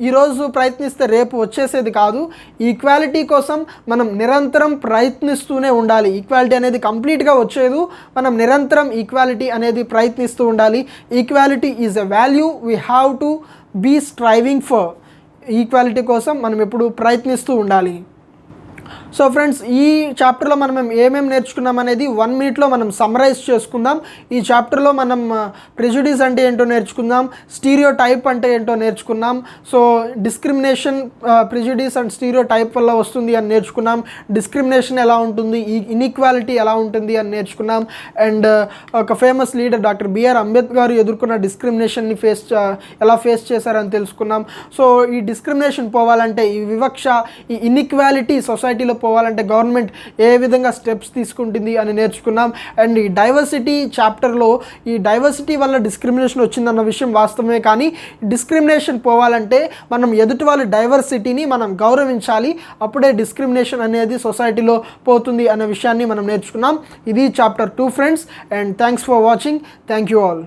ఈరోజు ప్రయత్నిస్తే రేపు వచ్చేసేది కాదు. ఈక్వాలిటీ కోసం మనం నిరంతరం ప్రయత్నిస్తూనే ఉండాలి. ఈక్వాలిటీ అనేది కంప్లీట్గా వచ్చేది, మనం నిరంతరం ఈక్వాలిటీ అనేది ప్రయత్నిస్తూ ఉండాలి. Equality is a value we have to be striving for. Equality కోసం మనం ఎప్పుడు ప్రయత్నిస్తూ ఉండాలి. సో ఫ్రెండ్స్, ఈ చాప్టర్లో మనం ఏమేమి నేర్చుకున్నాం అనేది 1 మినిట్లో మనం సమ్మరైజ్ చేసుకుందాం. ఈ చాప్టర్లో మనం ప్రెజుడిస్ అంటే ఏంటో నేర్చుకుందాం, స్టీరియో టైప్ అంటే ఏంటో నేర్చుకున్నాం. So discrimination, prejudice and stereo type వల్ల వస్తుంది అని నేర్చుకున్నాం. డిస్క్రిమినేషన్ ఎలా ఉంటుంది, ఇన్ఈక్వాలిటీ ఎలా ఉంటుంది అని నేర్చుకున్నాం. అండ్ ఒక famous leader doctor BR Ambedkar garu ఎదుర్కొన్న డిస్క్రిమినేషన్ని ఎలా ఫేస్ చేశారని తెలుసుకున్నాం. సో ఈ డిస్క్రిమినేషన్ పోవాలంటే, ఈ వివక్ష, ఈ ఇన్ఈక్వాలిటీ సొసైటీలో పోవాలంటే గవర్నమెంట్ ఏ విధంగా స్టెప్స్ తీసుకుంటుంది అని నేర్చుకున్నాం. అండ్ ఈ డైవర్సిటీ చాప్టర్లో ఈ డైవర్సిటీ వల్ల డిస్క్రిమినేషన్ వచ్చిందన్న విషయం వాస్తవమే, కానీ డిస్క్రిమినేషన్ పోవాలంటే మనం ఎదుటి వాళ్ళ డైవర్సిటీని మనం గౌరవించాలి. అప్పుడే డిస్క్రిమినేషన్ అనేది సొసైటీలో పోతుంది అనే విషయాన్ని మనం నేర్చుకున్నాం. ఇది chapter 2 friends. And thanks for watching. Thank you all.